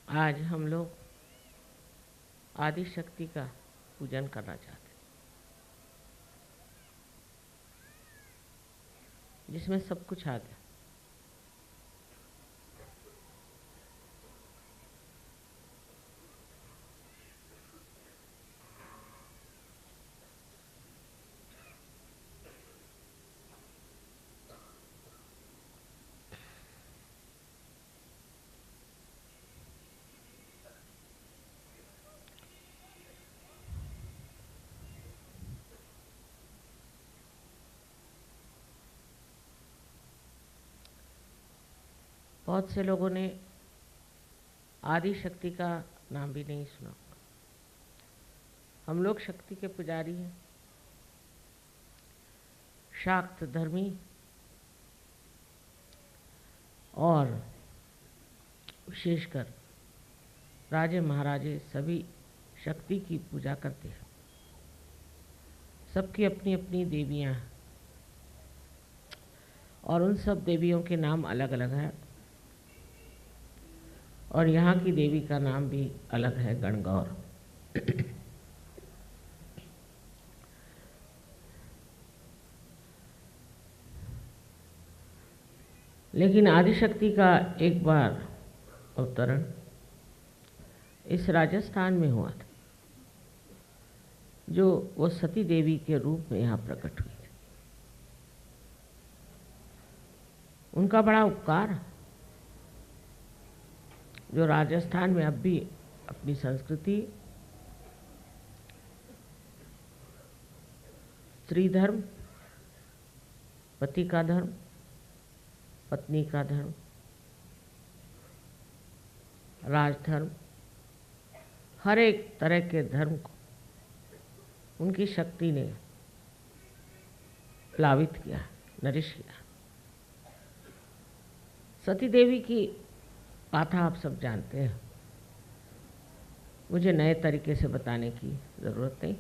आज हम लोग आदि शक्ति का पूजन करना चाहते हैं, जिसमें सब कुछ आ गया। बहुत से लोगों ने आदि शक्ति का नाम भी नहीं सुना। हम लोग शक्ति के पुजारी हैं, शाक्त धर्मी और विशेषकर राजे महाराजे सभी शक्ति की पूजा करते हैं। सबकी अपनी अपनी देवियां हैं और उन सब देवियों के नाम अलग अलग हैं और यहाँ की देवी का नाम भी अलग है, गणगौर। लेकिन आदिशक्ति का एक बार अवतरण इस राजस्थान में हुआ था, जो वो सती देवी के रूप में यहाँ प्रकट हुई थी। उनका बड़ा उपकार जो राजस्थान में अब भी अपनी संस्कृति, स्त्री धर्म, पति का धर्म, पत्नी का धर्म, राजधर्म, हर एक तरह के धर्म को उनकी शक्ति ने प्लावित किया, नरिश किया। सती देवी की गाथा आप सब जानते हैं, मुझे नए तरीके से बताने की ज़रूरत नहीं।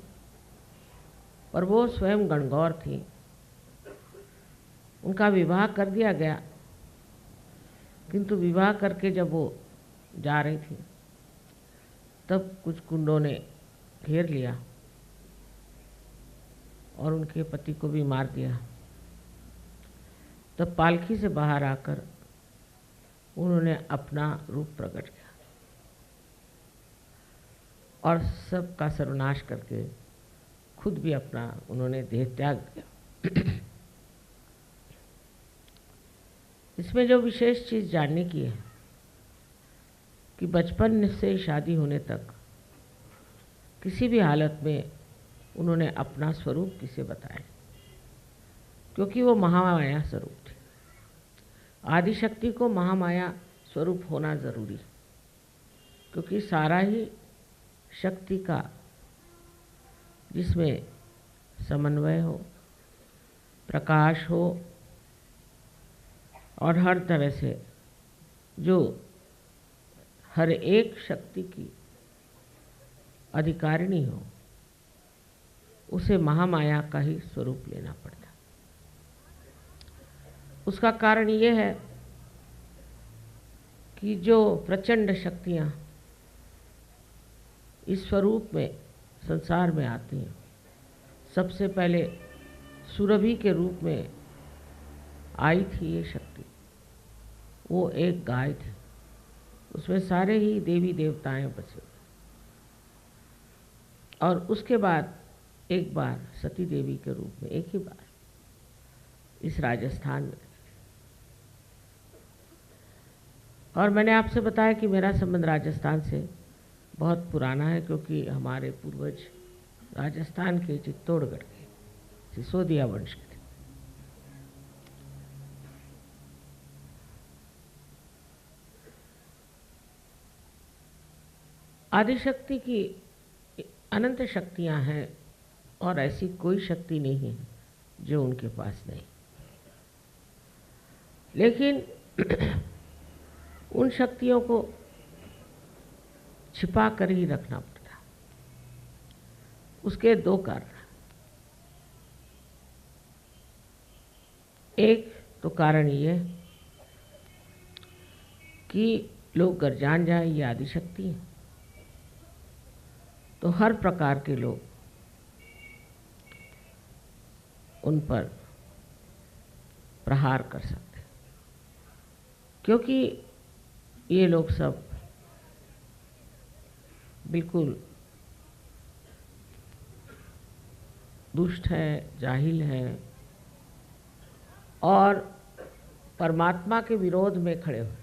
और वो स्वयं गणगौर थी, उनका विवाह कर दिया गया, किंतु विवाह करके जब वो जा रही थी तब कुछ गुंडों ने घेर लिया और उनके पति को भी मार दिया। तब पालकी से बाहर आकर उन्होंने अपना रूप प्रकट किया और सबका सर्वनाश करके खुद भी अपना उन्होंने देह त्याग दिया। इसमें जो विशेष चीज़ जानने की है कि बचपन से शादी होने तक किसी भी हालत में उन्होंने अपना स्वरूप किसे बताया, क्योंकि वो महामाया स्वरूप थी। आदिशक्ति को महामाया स्वरूप होना जरूरी, क्योंकि सारा ही शक्ति का जिसमें समन्वय हो, प्रकाश हो और हर तरह से जो हर एक शक्ति की अधिकारिणी हो, उसे महामाया का ही स्वरूप लेना पड़ता। उसका कारण ये है कि जो प्रचंड शक्तियाँ इस स्वरूप में संसार में आती हैं, सबसे पहले सुरभि के रूप में आई थी ये शक्ति। वो एक गाय थी, उसमें सारे ही देवी देवताएं बसे। और उसके बाद एक बार सती देवी के रूप में, एक ही बार इस राजस्थान में। और मैंने आपसे बताया कि मेरा संबंध राजस्थान से बहुत पुराना है, क्योंकि हमारे पूर्वज राजस्थान के चित्तौड़गढ़ के सिसोदिया वंश के थे। आदिशक्ति की अनंत शक्तियां हैं और ऐसी कोई शक्ति नहीं है जो उनके पास नहीं। लेकिन उन शक्तियों को छिपा कर ही रखना पड़ता। उसके दो कारण। एक तो कारण ये कि लोग गर जान जाए ये आदिशक्ति है, तो हर प्रकार के लोग उन पर प्रहार कर सकते, क्योंकि ये लोग सब बिल्कुल दुष्ट है, जाहिल है और परमात्मा के विरोध में खड़े हुए,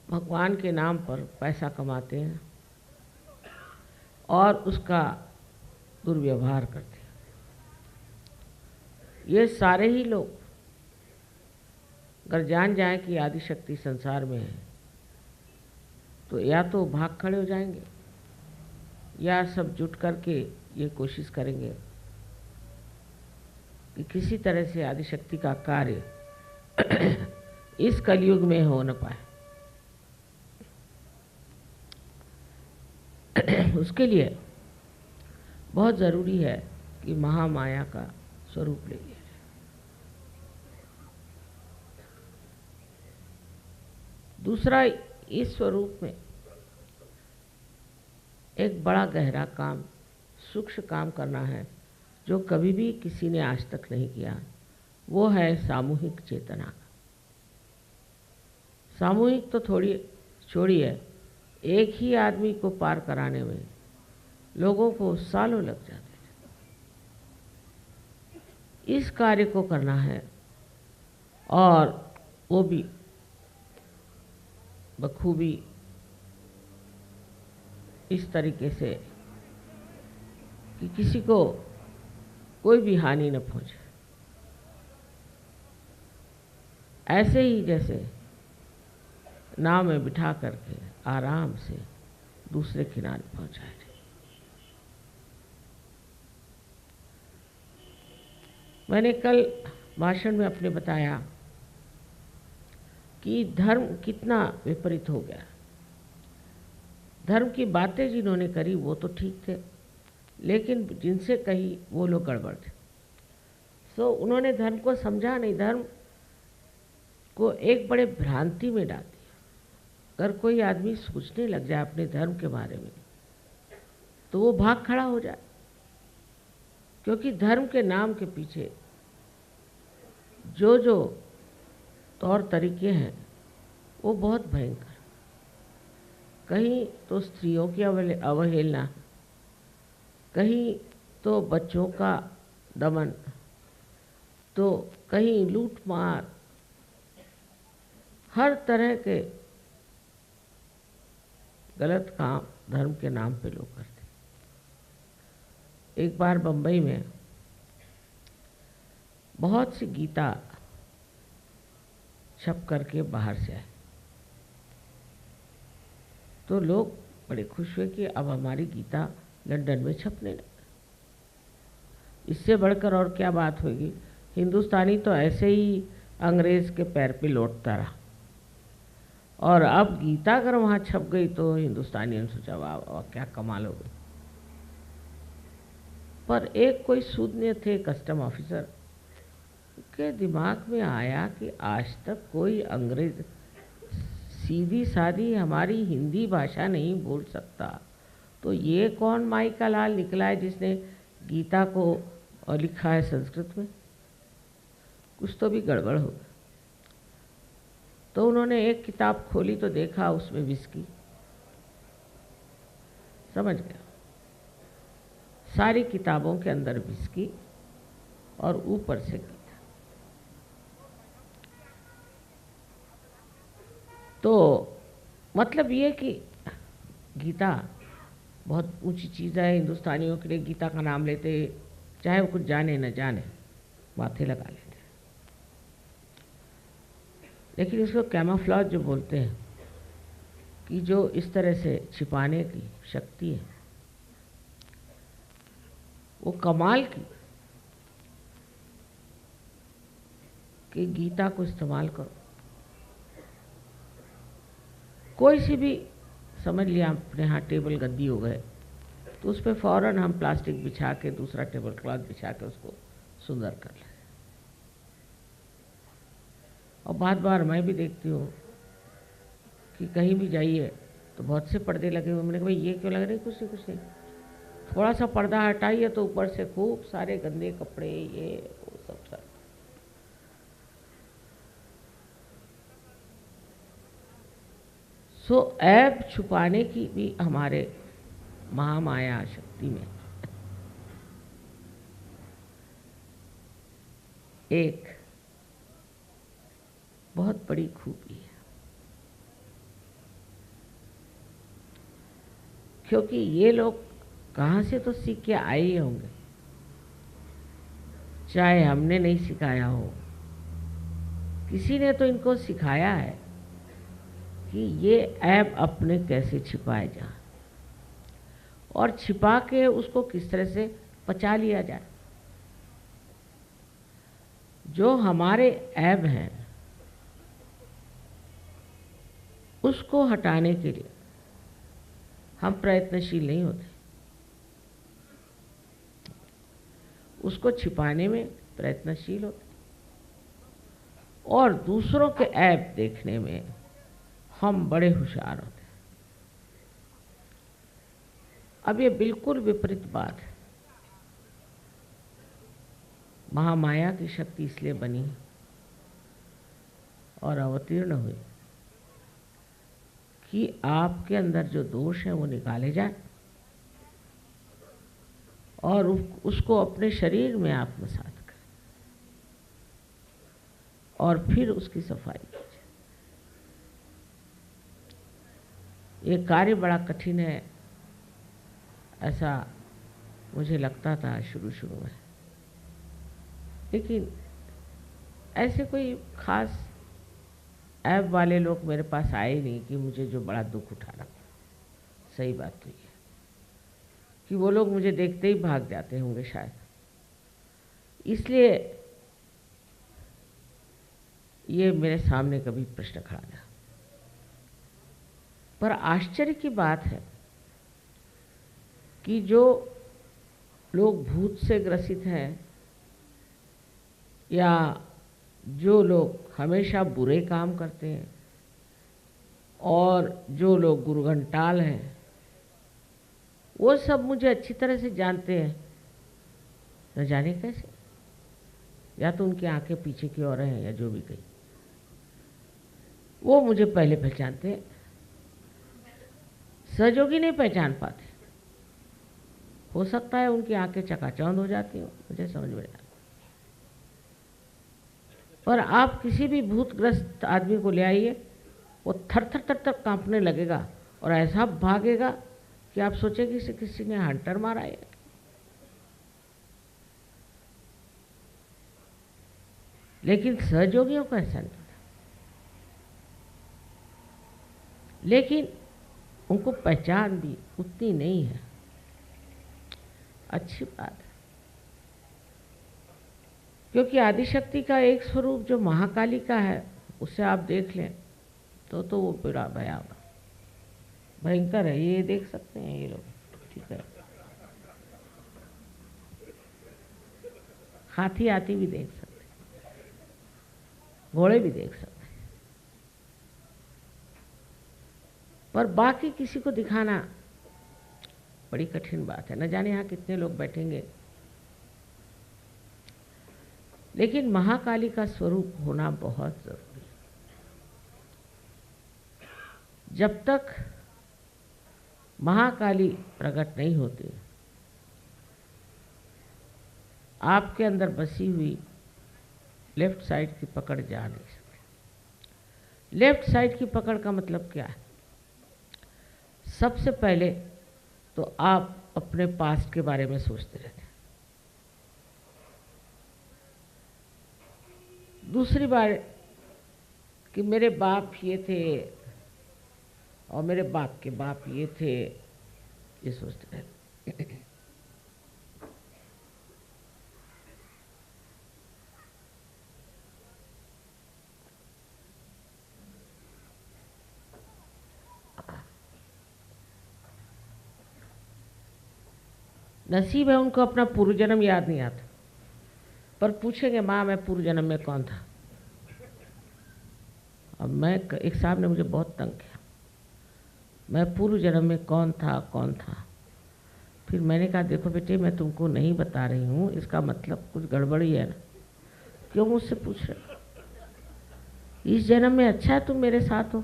भगवान के नाम पर पैसा कमाते हैं और उसका दुर्व्यवहार करते हैं। ये सारे ही लोग अगर जान जाए कि आदिशक्ति संसार में है तो या तो भाग खड़े हो जाएंगे या सब जुट करके ये कोशिश करेंगे कि किसी तरह से आदिशक्ति का कार्य इस कलयुग में हो न पाए। उसके लिए बहुत ज़रूरी है कि महामाया का स्वरूप ले लिया जाए। दूसरा, इस स्वरूप में एक बड़ा गहरा काम, सूक्ष्म काम करना है जो कभी भी किसी ने आज तक नहीं किया, वो है सामूहिक चेतना का। सामूहिक तो थोड़ी छोड़िए, एक ही आदमी को पार कराने में लोगों को सालों लग जाते थे। इस कार्य को करना है और वो भी बखूबी इस तरीके से कि किसी को कोई भी हानि न पहुंचे। ऐसे ही जैसे नाव में बिठा करके आराम से दूसरे किनारे पहुंचाए। मैंने कल भाषण में अपने बताया कि धर्म कितना विपरीत हो गया। धर्म की बातें जिन्होंने करी वो तो ठीक थे, लेकिन जिनसे कही वो लोग गड़बड़ थे। सो उन्होंने धर्म को समझा नहीं, धर्म को एक बड़े भ्रांति में डाल दिया। अगर कोई आदमी सोचने लग जाए अपने धर्म के बारे में तो वो भाग खड़ा हो जाए, क्योंकि धर्म के नाम के पीछे जो जो तौर तरीके हैं वो बहुत भयंकर। कहीं तो स्त्रियों की अवहेलना, कहीं तो बच्चों का दमन, तो कहीं लूट मार, हर तरह के गलत काम धर्म के नाम पे लोग करते। एक बार बम्बई में बहुत सी गीता छप करके बाहर से आए, तो लोग बड़े खुश हुए कि अब हमारी गीता लंदन में छपने लगी। इससे बढ़कर और क्या बात होगी। हिंदुस्तानी तो ऐसे ही अंग्रेज़ के पैर पे लौटता रहा, और अब गीता अगर वहाँ छप गई तो हिंदुस्तानियों ने सोचा वाह वाह क्या कमाल हो गई। पर एक कोई शून्य थे कस्टम ऑफिसर के दिमाग में आया कि आज तक कोई अंग्रेज सीधी सादी हमारी हिंदी भाषा नहीं बोल सकता, तो ये कौन माई का लाल निकला है जिसने गीता को लिखा है संस्कृत में। कुछ तो भी गड़बड़ हो। तो उन्होंने एक किताब खोली तो देखा उसमें विस्की। समझ गया, सारी किताबों के अंदर विस्की और ऊपर से गीता। तो मतलब ये कि गीता बहुत ऊंची चीज़ है। हिंदुस्तानियों के लिए गीता का नाम लेते, चाहे वो कुछ जाने न जाने, माथे लगा लेते। लेकिन इसको कैमोफ्लेज जो बोलते हैं, कि जो इस तरह से छिपाने की शक्ति है वो कमाल की, कि गीता को इस्तेमाल करो। कोई सी भी समझ लिया अपने यहाँ टेबल गद्दी हो गए तो उस पर फ़ौरन हम प्लास्टिक बिछा के दूसरा टेबल क्लॉथ बिछा के उसको सुंदर कर लें। और बार बार मैं भी देखती हूँ कि कहीं भी जाइए तो बहुत से पर्दे लगे हुए। मैंने कहा भाई ये क्यों लग रहे? कुछ नहीं, थोड़ा सा पर्दा हटाइए तो ऊपर से खूब सारे गंदे कपड़े, ये वो सब सर। सो ऐब छुपाने की भी हमारे महामाया शक्ति में एक बहुत बड़ी खूबी है, क्योंकि ये लोग कहाँ से तो सीख के आए ही होंगे, चाहे हमने नहीं सिखाया हो, किसी ने तो इनको सिखाया है कि ये ऐब अपने कैसे छिपाए जाए और छिपा के उसको किस तरह से पचा लिया जाए। जो हमारे ऐब हैं उसको हटाने के लिए हम प्रयत्नशील नहीं होते, उसको छिपाने में प्रयत्नशील होते और दूसरों के ऐब देखने में हम बड़े होशियार होते। अब ये बिल्कुल विपरीत बात है। महामाया की शक्ति इसलिए बनी और अवतीर्ण हुई कि आपके अंदर जो दोष हैं वो निकाले जाए और उसको अपने शरीर में आत्मसात करें और फिर उसकी सफाई कीजिए। ये कार्य बड़ा कठिन है, ऐसा मुझे लगता था शुरू में, लेकिन ऐसे कोई खास ऐब वाले लोग मेरे पास आए नहीं कि मुझे जो बड़ा दुख उठाना। सही बात तो ये कि वो लोग मुझे देखते ही भाग जाते होंगे शायद, इसलिए ये मेरे सामने कभी प्रश्न खड़ा था। पर आश्चर्य की बात है कि जो लोग भूत से ग्रसित हैं या जो लोग हमेशा बुरे काम करते हैं और जो लोग गुरुघंटाल हैं, वो सब मुझे अच्छी तरह से जानते हैं। न जाने कैसे, या तो उनकी आंखें पीछे की ओर हैं या जो भी कहीं, वो मुझे पहले पहचानते हैं। सहयोगी नहीं पहचान पाते, हो सकता है उनकी आंखें चकाचौंध हो जाती हो, मुझे समझ में नहीं आता। और आप किसी भी भूतग्रस्त आदमी को ले आइए, वो थर थर थर थर कांपने लगेगा और ऐसा भागेगा कि आप सोचेंगे कि किसी ने हंटर मारा है। लेकिन सहयोगियों को ऐसा नहीं, लेकिन उनको पहचान भी उतनी नहीं है। अच्छी बात है, क्योंकि आदिशक्ति का एक स्वरूप जो महाकाली का है उसे आप देख लें तो वो बड़ा भयंकर है। ये देख सकते हैं ये लोग, ठीक है। हाथी आती भी देख सकते हैं, घोड़े भी देख सकते हैं, पर बाकी किसी को दिखाना बड़ी कठिन बात है। न जाने यहाँ कितने लोग बैठेंगे, लेकिन महाकाली का स्वरूप होना बहुत जरूरी है। जब तक महाकाली प्रकट नहीं होती, आपके अंदर बसी हुई लेफ्ट साइड की पकड़ जा नहीं सकती। लेफ्ट साइड की पकड़ का मतलब क्या है? सबसे पहले तो आप अपने पास्ट के बारे में सोचते रहते हैं। दूसरी बार कि मेरे बाप ये थे और मेरे बाप के बाप ये थे, ये सोचते रहते। नसीब है उनको अपना पूर्व जन्म याद नहीं आता, पर पूछेंगे माँ मैं पूर्व जन्म में कौन था। अब एक साहब ने मुझे बहुत तंग किया, मैं पूर्व जन्म में कौन था। फिर मैंने कहा देखो बेटे, मैं तुमको नहीं बता रही हूँ, इसका मतलब कुछ गड़बड़ी है ना, क्यों मुझसे पूछ रहे हो? इस जन्म में अच्छा है तुम मेरे साथ हो,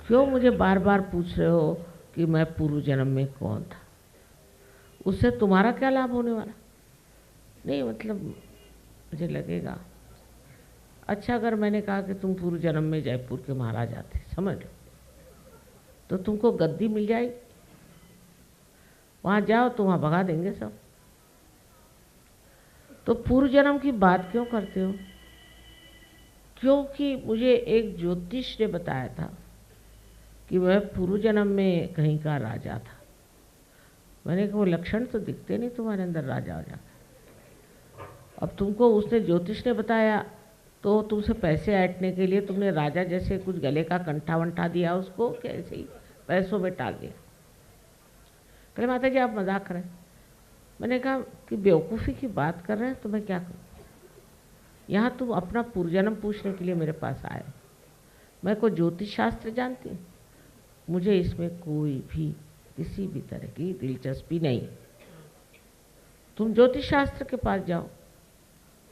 क्यों मुझे बार बार पूछ रहे हो कि मैं पूर्व जन्म में कौन था? उससे तुम्हारा क्या लाभ होने वाला? नहीं मतलब मुझे लगेगा अच्छा, अगर मैंने कहा कि तुम पूर्व जन्म में जयपुर के महाराजा थे, समझ लो, तो तुमको गद्दी मिल जाएगी, वहाँ जाओ तो वहाँ भगा देंगे सब। तो पूर्व जन्म की बात क्यों करते हो? क्योंकि मुझे एक ज्योतिष ने बताया था कि मैं पूर्व जन्म में कहीं का राजा था। मैंने कहा वो लक्षण तो दिखते नहीं तुम्हारे अंदर राजा हो जाता। अब तुमको उसने ज्योतिष ने बताया तो तुमसे पैसे ऐंठने के लिए तुमने राजा जैसे कुछ गले का कंठा वंठा दिया उसको, कैसे ही पैसों में टाल दिया। कहे माता जी आप मजाक कर रहे हैं। मैंने कहा कि बेवकूफ़ी की बात कर रहे हैं तो मैं क्या करूँ? यहाँ तुम अपना पूर्वजन्म पूछने के लिए मेरे पास आए। मैं कोई ज्योतिष शास्त्र जानती हूँ? मुझे इसमें कोई भी किसी भी तरह की दिलचस्पी नहीं। तुम ज्योतिष शास्त्र के पास जाओ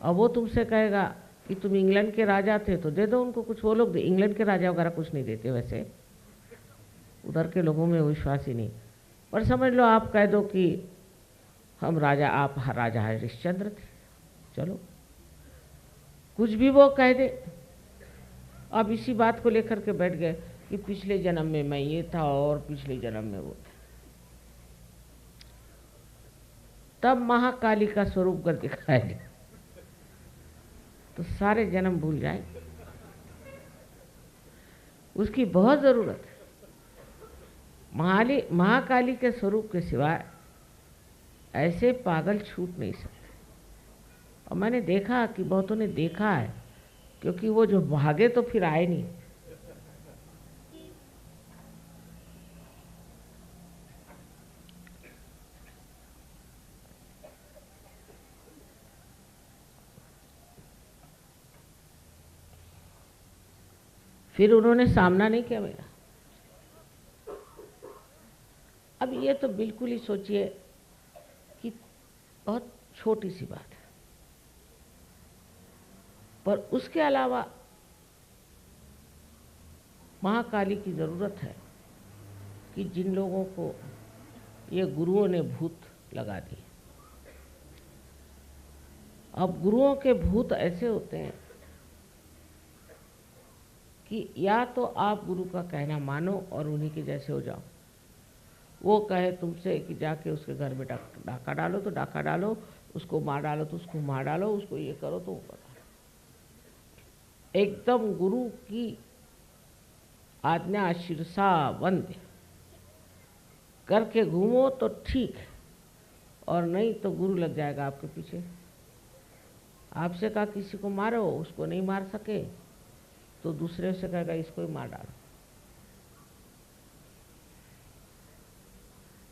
और वो तुमसे कहेगा कि तुम इंग्लैंड के राजा थे तो दे दो उनको कुछ। वो लोग इंग्लैंड के राजा वगैरह कुछ नहीं देते, वैसे उधर के लोगों में विश्वास ही नहीं। पर समझ लो आप कह दो कि हम राजा, आप राजा हरिश्चंद्र थे, चलो कुछ भी वो कह दे। अब इसी बात को लेकर के बैठ गए कि पिछले जन्म में मैं ये था और पिछले जन्म में वो था। तब महाकाली का स्वरूप कर दिखाया गया तो सारे जन्म भूल जाए, उसकी बहुत ज़रूरत है। महाकाली के स्वरूप के सिवाय ऐसे पागल छूट नहीं सकते। और मैंने देखा कि बहुतों ने देखा है, क्योंकि वो जो भागे तो फिर आए नहीं। फिर उन्होंने सामना नहीं किया मेरा। अब ये तो बिल्कुल ही सोचिए कि बहुत छोटी सी बात है, पर उसके अलावा महाकाली की ज़रूरत है कि जिन लोगों को ये गुरुओं ने भूत लगा दिए। अब गुरुओं के भूत ऐसे होते हैं कि या तो आप गुरु का कहना मानो और उन्हीं के जैसे हो जाओ। वो कहे तुमसे कि जाके उसके घर में डाका डालो तो डाका डालो, उसको मार डालो तो उसको मार डालो, उसको ये करो तो वो करो। एकदम गुरु की आज्ञा शिरसा बंद करके घूमो तो ठीक है, और नहीं तो गुरु लग जाएगा आपके पीछे। आपसे कहा किसी को मारो, उसको नहीं मार सके तो दूसरे से कहेगा इसको ही मार डालो।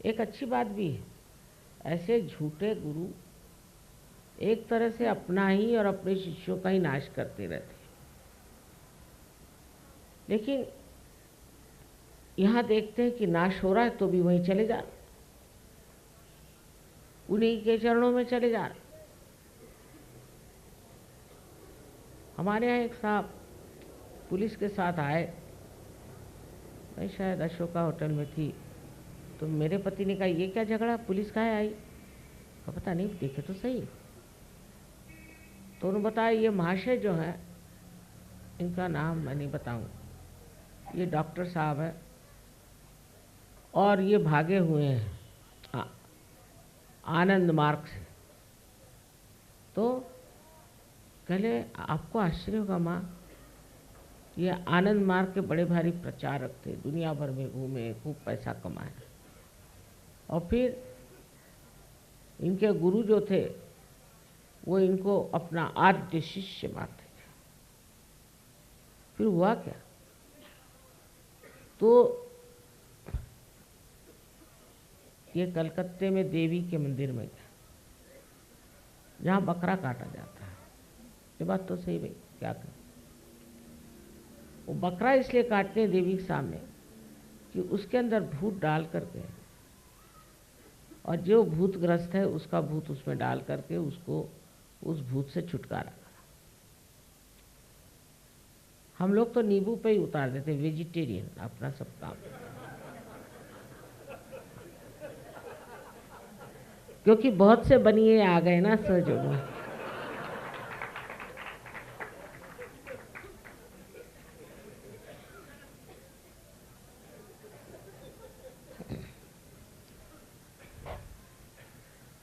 एक अच्छी बात भी है, ऐसे झूठे गुरु एक तरह से अपना ही और अपने शिष्यों का ही नाश करते रहते हैं। लेकिन यहाँ देखते हैं कि नाश हो रहा है तो भी वहीं चले जा रहे, उन्हीं के चरणों में चले जा रहे। हमारे यहाँ एक साहब पुलिस के साथ आए, मैं शायद अशोका होटल में थी, तो मेरे पति ने कहा ये क्या झगड़ा, पुलिस काहे आई? पता नहीं, देखे तो सही। तो उन्होंने बताया ये महाशय जो है, इनका नाम मैं नहीं बताऊँ, ये डॉक्टर साहब है और ये भागे हुए हैं आनंद मार्ग से। तो कहले आपको आश्चर्य होगा माँ, ये आनंद मार्ग के बड़े भारी प्रचारक थे, दुनिया भर में घूमे, खूब पैसा कमाए, और फिर इनके गुरु जो थे वो इनको अपना आद्य शिष्य मानते थे। फिर हुआ क्या, तो ये कलकत्ते में देवी के मंदिर में गया जहाँ बकरा काटा जाता है। ये बात तो सही भाई, क्या करें। वो बकरा इसलिए काटते हैं देवी के सामने कि उसके अंदर भूत डाल करके, और जो भूतग्रस्त है उसका भूत उसमें डाल करके उसको उस भूत से छुटकारा करा। हम लोग तो नींबू पे ही उतार देते, वेजिटेरियन अपना सब काम, क्योंकि बहुत से बनिए आ गए ना सहयोग में।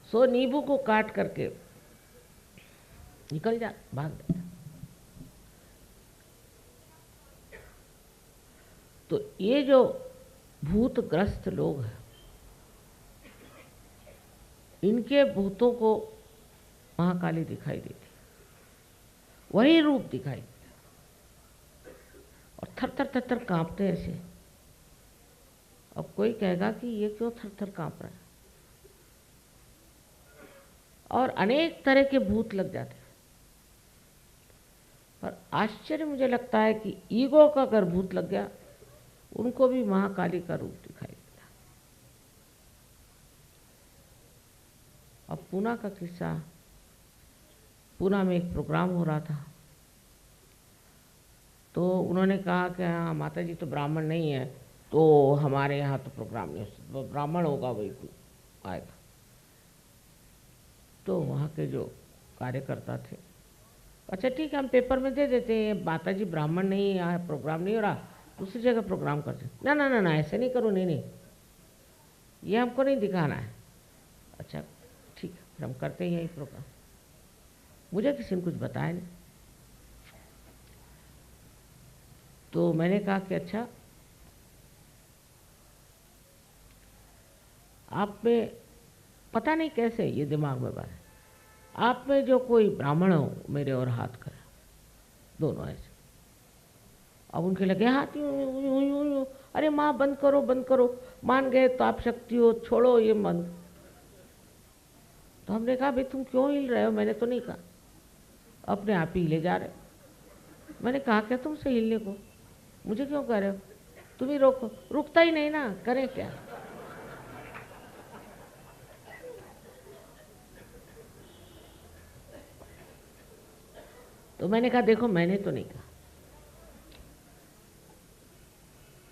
सो नींबू को काट करके निकल जा, भाग जाता। तो ये जो भूतग्रस्त लोग हैं, इनके भूतों को महाकाली दिखाई देती, वही रूप दिखाई देता, और थर थर थर थर कांपते ऐसे। अब कोई कहेगा कि ये क्यों थर थर कांप रहा है, और अनेक तरह के भूत लग जाते हैं। और आश्चर्य मुझे लगता है कि ईगो का अगर भूत लग गया, उनको भी महाकाली का रूप दिखाई देता। अब पूना का किस्सा, पूना में एक प्रोग्राम हो रहा था, तो उन्होंने कहा कि हाँ माता जी तो ब्राह्मण नहीं है, तो हमारे यहाँ तो प्रोग्राम नहीं हो सकता, ब्राह्मण होगा वही आएगा। तो वहाँ के जो कार्यकर्ता थे, अच्छा ठीक है हम पेपर में दे देते हैं, माता जी ब्राह्मण नहीं, यहाँ प्रोग्राम नहीं हो रहा, दूसरी जगह प्रोग्राम करते। ना ना ना ना ऐसे नहीं करो, नहीं नहीं ये हमको नहीं दिखाना है। अच्छा ठीक है, फिर हम करते हैं यही प्रोग्राम। मुझे किसी ने कुछ बताया नहीं, तो मैंने कहा कि अच्छा आप में पता नहीं कैसे ये दिमाग में बात है, आप में जो कोई ब्राह्मण हो मेरे और हाथ करे, दोनों ऐसे। अब उनके लगे हाथ यूं, अरे माँ बंद करो, मान गए तो आप शक्ति हो, छोड़ो ये मन। तो हमने कहा भाई तुम क्यों हिल रहे हो, मैंने तो नहीं कहा, अपने आप ही हिले जा रहे। मैंने कहा क्या तुमसे हिलने को, मुझे क्यों कह रहे हो, तुम ही रोको। रुकता ही नहीं ना, करें क्या। तो मैंने कहा देखो मैंने तो नहीं कहा,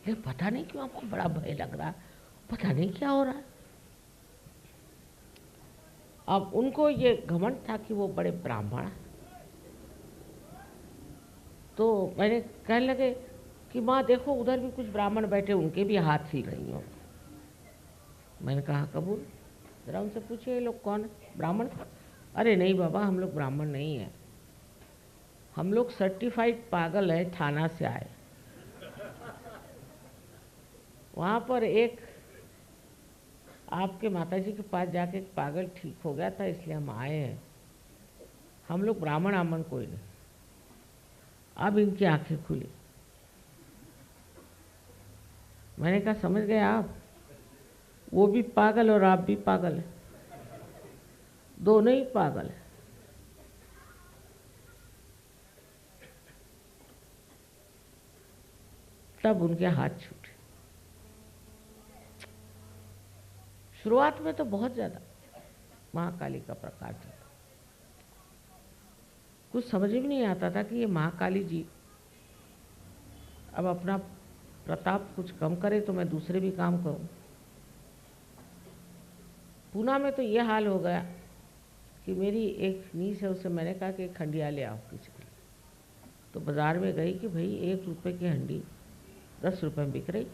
ये पता नहीं क्यों आपको बड़ा भय लग रहा है, पता नहीं क्या हो रहा है। अब उनको ये घमंड था कि वो बड़े ब्राह्मण हैं, तो मैंने कहने लगे कि माँ देखो उधर भी कुछ ब्राह्मण बैठे, उनके भी हाथ हिल रही हो। मैंने कहा कबूल, जरा उनसे पूछिए ये लोग कौन है, ब्राह्मण। अरे नहीं बाबा हम लोग ब्राह्मण नहीं हैं, हम लोग सर्टिफाइड पागल है, थाना से आए। वहाँ पर एक आपके माताजी के पास जाके एक पागल ठीक हो गया था, इसलिए हम आए हैं, हम लोग ब्राह्मण आमन कोई नहीं। अब इनकी आंखें खुली। मैंने कहा समझ गए आप, वो भी पागल और आप भी पागल है, दोनों ही पागल है। तब उनके हाथ छूटे। शुरुआत में तो बहुत ज़्यादा महाकाली का प्रकार था, कुछ समझ भी नहीं आता था कि ये महाकाली जी अब अपना प्रताप कुछ कम करे तो मैं दूसरे भी काम करूं। पूना में तो ये हाल हो गया कि मेरी एक नीस है, उससे मैंने कहा कि एक हंडिया ले आओ किसी के लिए। तो बाज़ार में गई कि भाई 1 रुपये की हंडी 10 रुपये में बिक रही।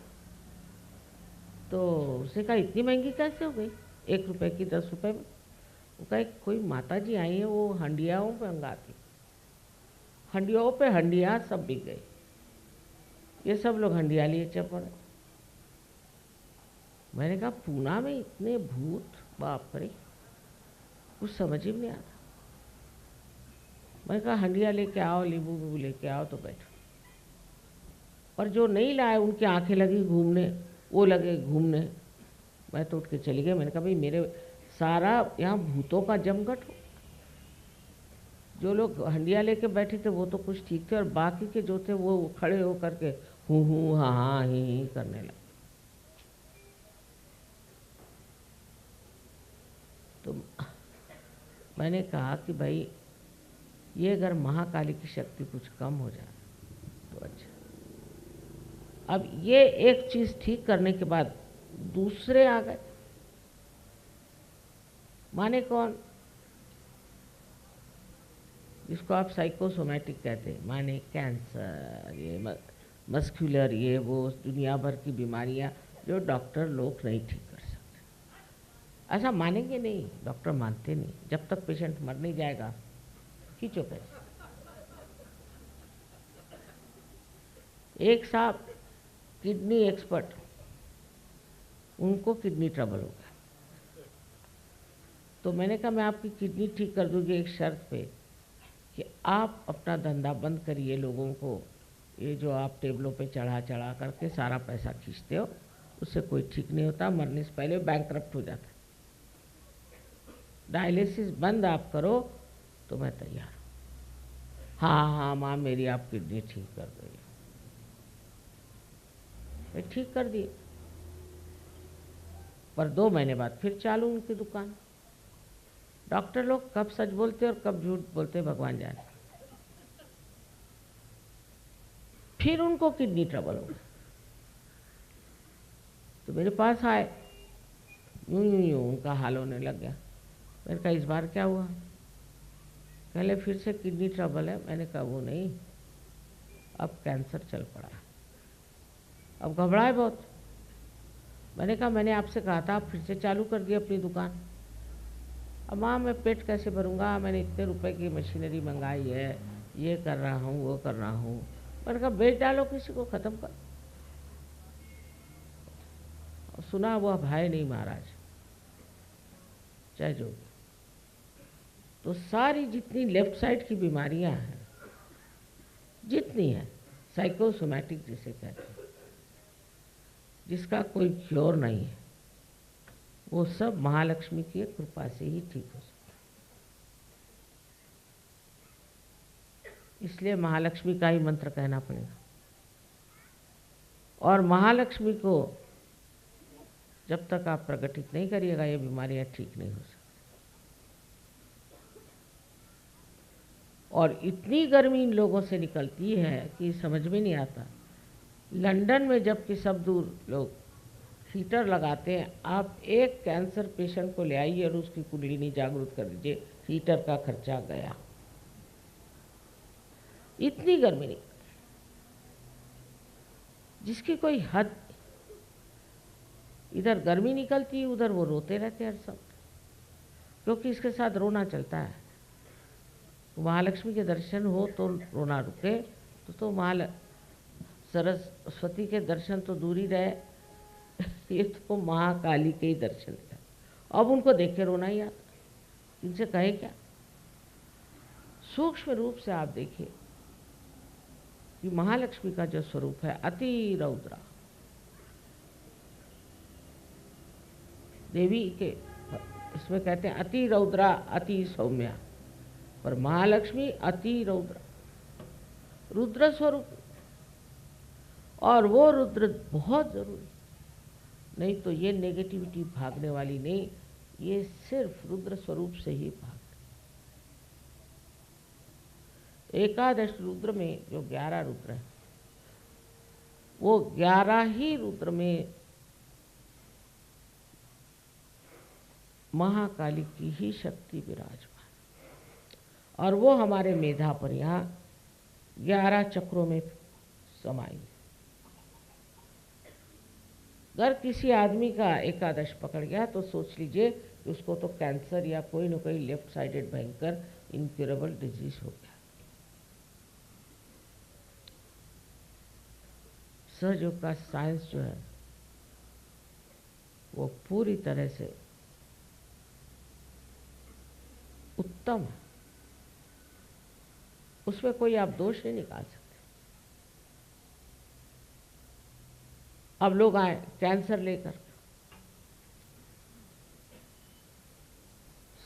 तो उसने कहा इतनी महंगी कैसे हो गई, 1 रुपये की 10 रुपये में। वो कहा कोई माता जी आई है, वो हंडियाओं पे मंगाती, हंडियों पे हंडिया सब बिक गई, ये सब लोग हंडिया लिए चल पड़े। मैंने कहा पूना में इतने भूत, बाप रे, कुछ समझ ही नहीं आता। मैंने कहा हंडिया लेके आओ, नींबू लेके आओ, तो बैठो। और जो नहीं लाए उनकी आंखें लगी घूमने, वो लगे घूमने। मैं तो उठ के चली गई। मैंने कहा भाई मेरे सारा यहाँ भूतों का जमघट हो। जो लोग हंडिया लेके बैठे थे वो तो कुछ ठीक थे, और बाकी के जो थे वो खड़े होकर के हूँ हाँ हाँ ही करने लगे। तो मैंने कहा कि भाई ये अगर महाकाली की शक्ति कुछ कम हो जाए तो अच्छा। अब ये एक चीज़ ठीक करने के बाद दूसरे आ गए। माने कौन? जिसको आप साइकोसोमैटिक कहते हैं, माने कैंसर, ये मस्कुलर, ये वो दुनिया भर की बीमारियां जो डॉक्टर लोग नहीं ठीक कर सकते। ऐसा मानेंगे नहीं, डॉक्टर मानते नहीं। जब तक पेशेंट मर नहीं जाएगा खींचो पैसे। एक साहब किडनी एक्सपर्ट, उनको किडनी ट्रबल हो गया। तो मैंने कहा मैं आपकी किडनी ठीक कर दूंगी एक शर्त पे कि आप अपना धंधा बंद करिए, लोगों को ये जो आप टेबलों पे चढ़ा चढ़ा करके सारा पैसा खींचते हो, उससे कोई ठीक नहीं होता, मरने से पहले बैंकरप्ट हो जाता है। डायलिसिस बंद आप करो तो मैं तैयार हूँ। हाँ हाँ माँ मेरी आप किडनी ठीक कर दो। मैं ठीक कर दिए, पर 2 महीने बाद फिर चालू उनकी दुकान। डॉक्टर लोग कब सच बोलते और कब झूठ बोलते भगवान जाने। फिर उनको किडनी ट्रबल हो गया, तो मेरे पास आए, यूं यूं यूं उनका हाल होने लग गया। मैंने कहा इस बार क्या हुआ? पहले फिर से किडनी ट्रबल है। मैंने कहा वो नहीं, अब कैंसर चल पड़ा। अब घबराए बहुत। मैंने कहा मैंने आपसे कहा था, आप फिर से चालू कर दिए अपनी दुकान। अब माँ मैं पेट कैसे भरूंगा, मैंने इतने रुपए की मशीनरी मंगाई है, ये कर रहा हूँ वो कर रहा हूँ। मैंने कहा बेच डालो, किसी को ख़त्म कर। सुना वो अब है नहीं महाराज, चाहे जो। तो सारी जितनी लेफ्ट साइड की बीमारियां हैं, जितनी हैं, साइकोसोमैटिक जिसे कहते हैं, जिसका कोई क्योर नहीं है, वो सब महालक्ष्मी की कृपा से ही ठीक हो सकता है। इसलिए महालक्ष्मी का ही मंत्र कहना पड़ेगा। और महालक्ष्मी को जब तक आप प्रकटित नहीं करिएगा, ये बीमारियां ठीक नहीं हो सकती। और इतनी गर्मी इन लोगों से निकलती है कि समझ में नहीं आता। लंदन में जबकि सब दूर लोग हीटर लगाते हैं, आप एक कैंसर पेशेंट को ले आइए और उसकी कुंडलिनी जागरूक कर दीजिए, हीटर का खर्चा गया। इतनी गर्मी नहीं, जिसकी कोई हद। इधर गर्मी निकलती है, उधर वो रोते रहते हैं हर सब, क्योंकि इसके साथ रोना चलता है। महालक्ष्मी के दर्शन हो तो रोना रुके, तो सरस्वती के दर्शन तो दूर ही रहे, ये तो महाकाली के ही दर्शन है। अब उनको देख के रोना ही आता, इनसे कहे क्या। सूक्ष्म रूप से आप देखिए कि महालक्ष्मी का जो स्वरूप है अति रौद्रा, देवी के इसमें कहते हैं अति रौद्रा अति सौम्या, पर महालक्ष्मी अति रौद्र, रुद्र स्वरूप। और वो रुद्र बहुत जरूरी, नहीं तो ये नेगेटिविटी भागने वाली नहीं, ये सिर्फ रुद्र स्वरूप से ही भाग। एकादश रुद्र में जो 11 रुद्र है, वो 11 ही रुद्र में महाकाली की ही शक्ति विराजमान, और वो हमारे मेधा पर यहाँ 11 चक्रों में समाई। अगर किसी आदमी का एकादश पकड़ गया तो सोच लीजिए कि उसको तो कैंसर या कोई न कोई लेफ्ट साइडेड भयंकर इनक्यूरेबल डिजीज हो गया। सहयोग का साइंस जो है वो पूरी तरह से उत्तम है, उसमें कोई आप दोष नहीं निकाल सकते। अब लोग आए कैंसर लेकर,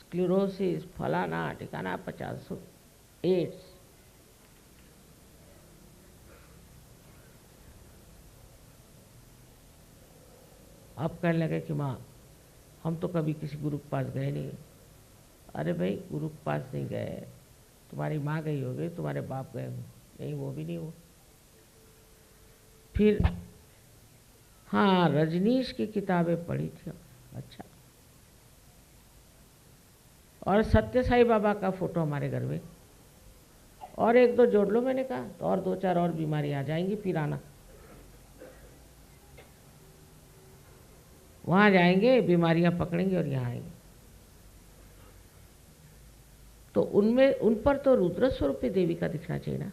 स्क्लेरोसिस फलाना ठिकाना 50 एड्स, अब कहने लगे कि माँ हम तो कभी किसी गुरु के पास गए नहीं। अरे भाई, गुरु के पास नहीं गए, तुम्हारी माँ गई होगी, तुम्हारे बाप गए होंगे, नहीं वो भी नहीं हुआ। फिर हाँ, रजनीश की किताबें पढ़ी थी। अच्छा, और सत्य साई बाबा का फोटो हमारे घर में, और एक दो जोड़ लो, मैंने कहा, तो और दो चार और बीमारी आ जाएंगी, फिर आना। वहाँ जाएंगे, बीमारियां पकड़ेंगे और यहाँ आएंगे। तो उनमें, उन पर तो रुद्र स्वरूप देवी का दिखना चाहिए ना।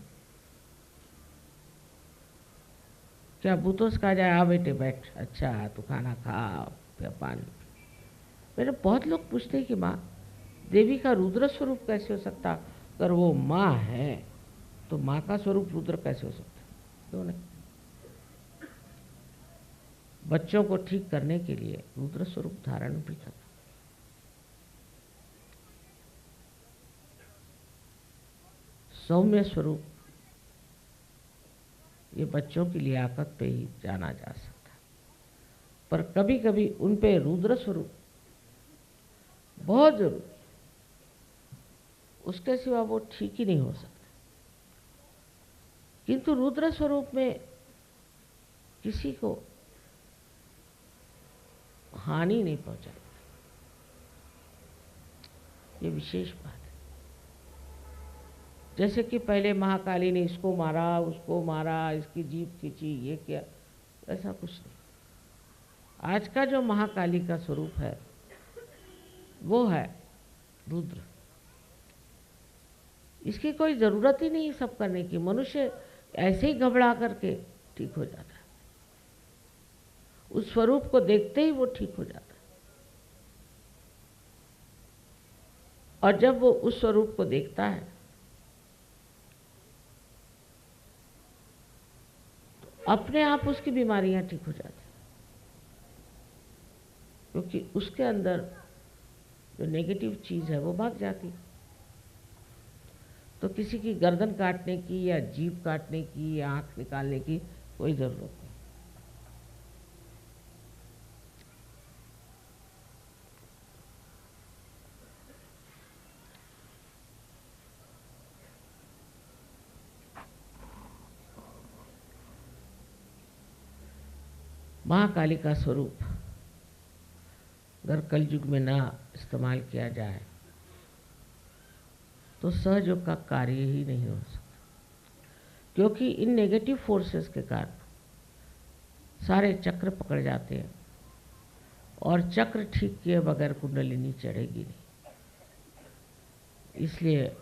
क्या भूतों कहा जाए, आ बेटे बैठ, अच्छा तू खाना खा, फिर पानी। मेरे बहुत लोग पूछते हैं कि माँ देवी का रुद्र स्वरूप कैसे हो सकता? अगर वो माँ है तो माँ का स्वरूप रुद्र कैसे हो सकता? क्यों नहीं? बच्चों को ठीक करने के लिए रुद्र स्वरूप धारण भी करना। सौम्य स्वरूप, ये बच्चों की लियाकत पे ही जाना जा सकता है, पर कभी कभी उन पे रुद्र स्वरूप बहुत जरूरी, उसके सिवा वो ठीक ही नहीं हो सकता। किंतु रुद्र स्वरूप में किसी को हानि नहीं पहुंचाई, ये विशेष बात है। जैसे कि पहले महाकाली ने इसको मारा, उसको मारा, इसकी जीभ खींची, ये किया, ऐसा कुछ नहीं। आज का जो महाकाली का स्वरूप है वो है रुद्र। इसकी कोई ज़रूरत ही नहीं सब करने की, मनुष्य ऐसे ही घबरा करके ठीक हो जाता है, उस स्वरूप को देखते ही वो ठीक हो जाता है। और जब वो उस स्वरूप को देखता है तो अपने आप उसकी बीमारियां ठीक हो जाती, क्योंकि उसके अंदर जो नेगेटिव चीज़ है वो भाग जाती। तो किसी की गर्दन काटने की या जीभ काटने की या आँख निकालने की कोई ज़रूरत नहीं। महाकाली का स्वरूप अगर कलयुग में ना इस्तेमाल किया जाए तो सहयोग का कार्य ही नहीं हो सकता, क्योंकि इन नेगेटिव फोर्सेस के कारण सारे चक्र पकड़ जाते हैं और चक्र ठीक किए बगैर कुंडलिनी चढ़ेगी नहीं। इसलिए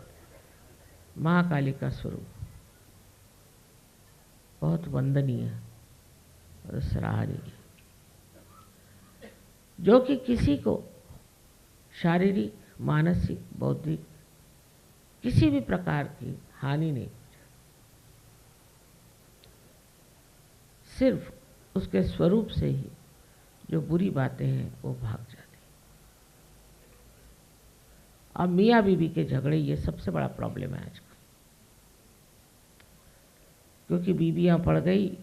महाकाली का स्वरूप बहुत वंदनीय और सराहनीय, जो कि किसी को शारीरिक, मानसिक, बौद्धिक किसी भी प्रकार की हानि नहीं, सिर्फ उसके स्वरूप से ही जो बुरी बातें हैं वो भाग जाती। अब मियाँ बीवी के झगड़े ये सबसे बड़ा प्रॉब्लम है आजकल, क्योंकि बीवियाँ पड़ गई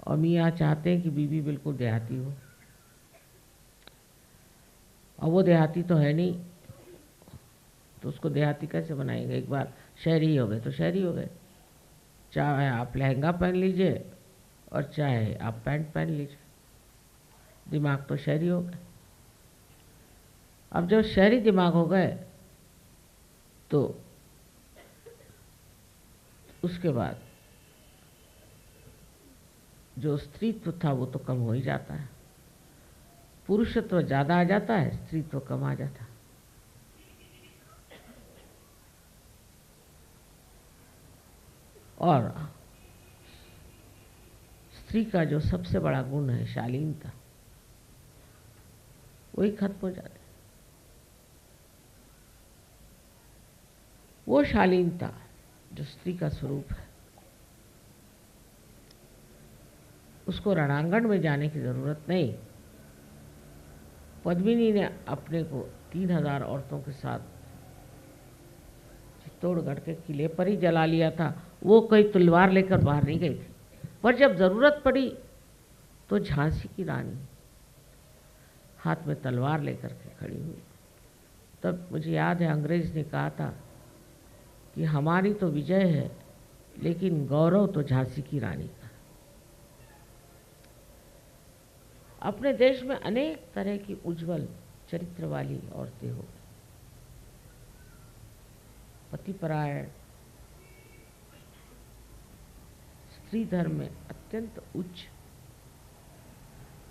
और मियाँ चाहते हैं कि बीवी बिल्कुल देहाती हो, और वो देहाती तो है नहीं, तो उसको देहाती कैसे बनाएंगे? एक बार शहरी हो गए तो शहरी हो गए, चाहे आप लहंगा पहन लीजिए और चाहे आप पैंट पहन लीजिए, दिमाग तो शहरी हो गए। अब जब शहरी दिमाग हो गए तो उसके बाद जो स्त्रीत्व था वो तो कम हो ही जाता है, पुरुषत्व ज़्यादा आ जाता है, स्त्रीत्व कम आ जाता है। और स्त्री का जो सबसे बड़ा गुण है शालीनता, वही खत्म हो जाती है। वो शालीनता जो स्त्री का स्वरूप है, उसको रणांगण में जाने की जरूरत नहीं। पद्मिनी ने अपने को 3000 औरतों के साथ चित्तौड़गढ़ के किले पर ही जला लिया था, वो कोई तलवार लेकर बाहर नहीं गई थी। पर जब ज़रूरत पड़ी तो झांसी की रानी हाथ में तलवार लेकर के खड़ी हुई। तब मुझे याद है अंग्रेज ने कहा था कि हमारी तो विजय है, लेकिन गौरव तो झांसी की रानी का। अपने देश में अनेक तरह की उज्जवल चरित्र वाली औरतें हो, पतिपरायण, स्त्री धर्म में अत्यंत उच्च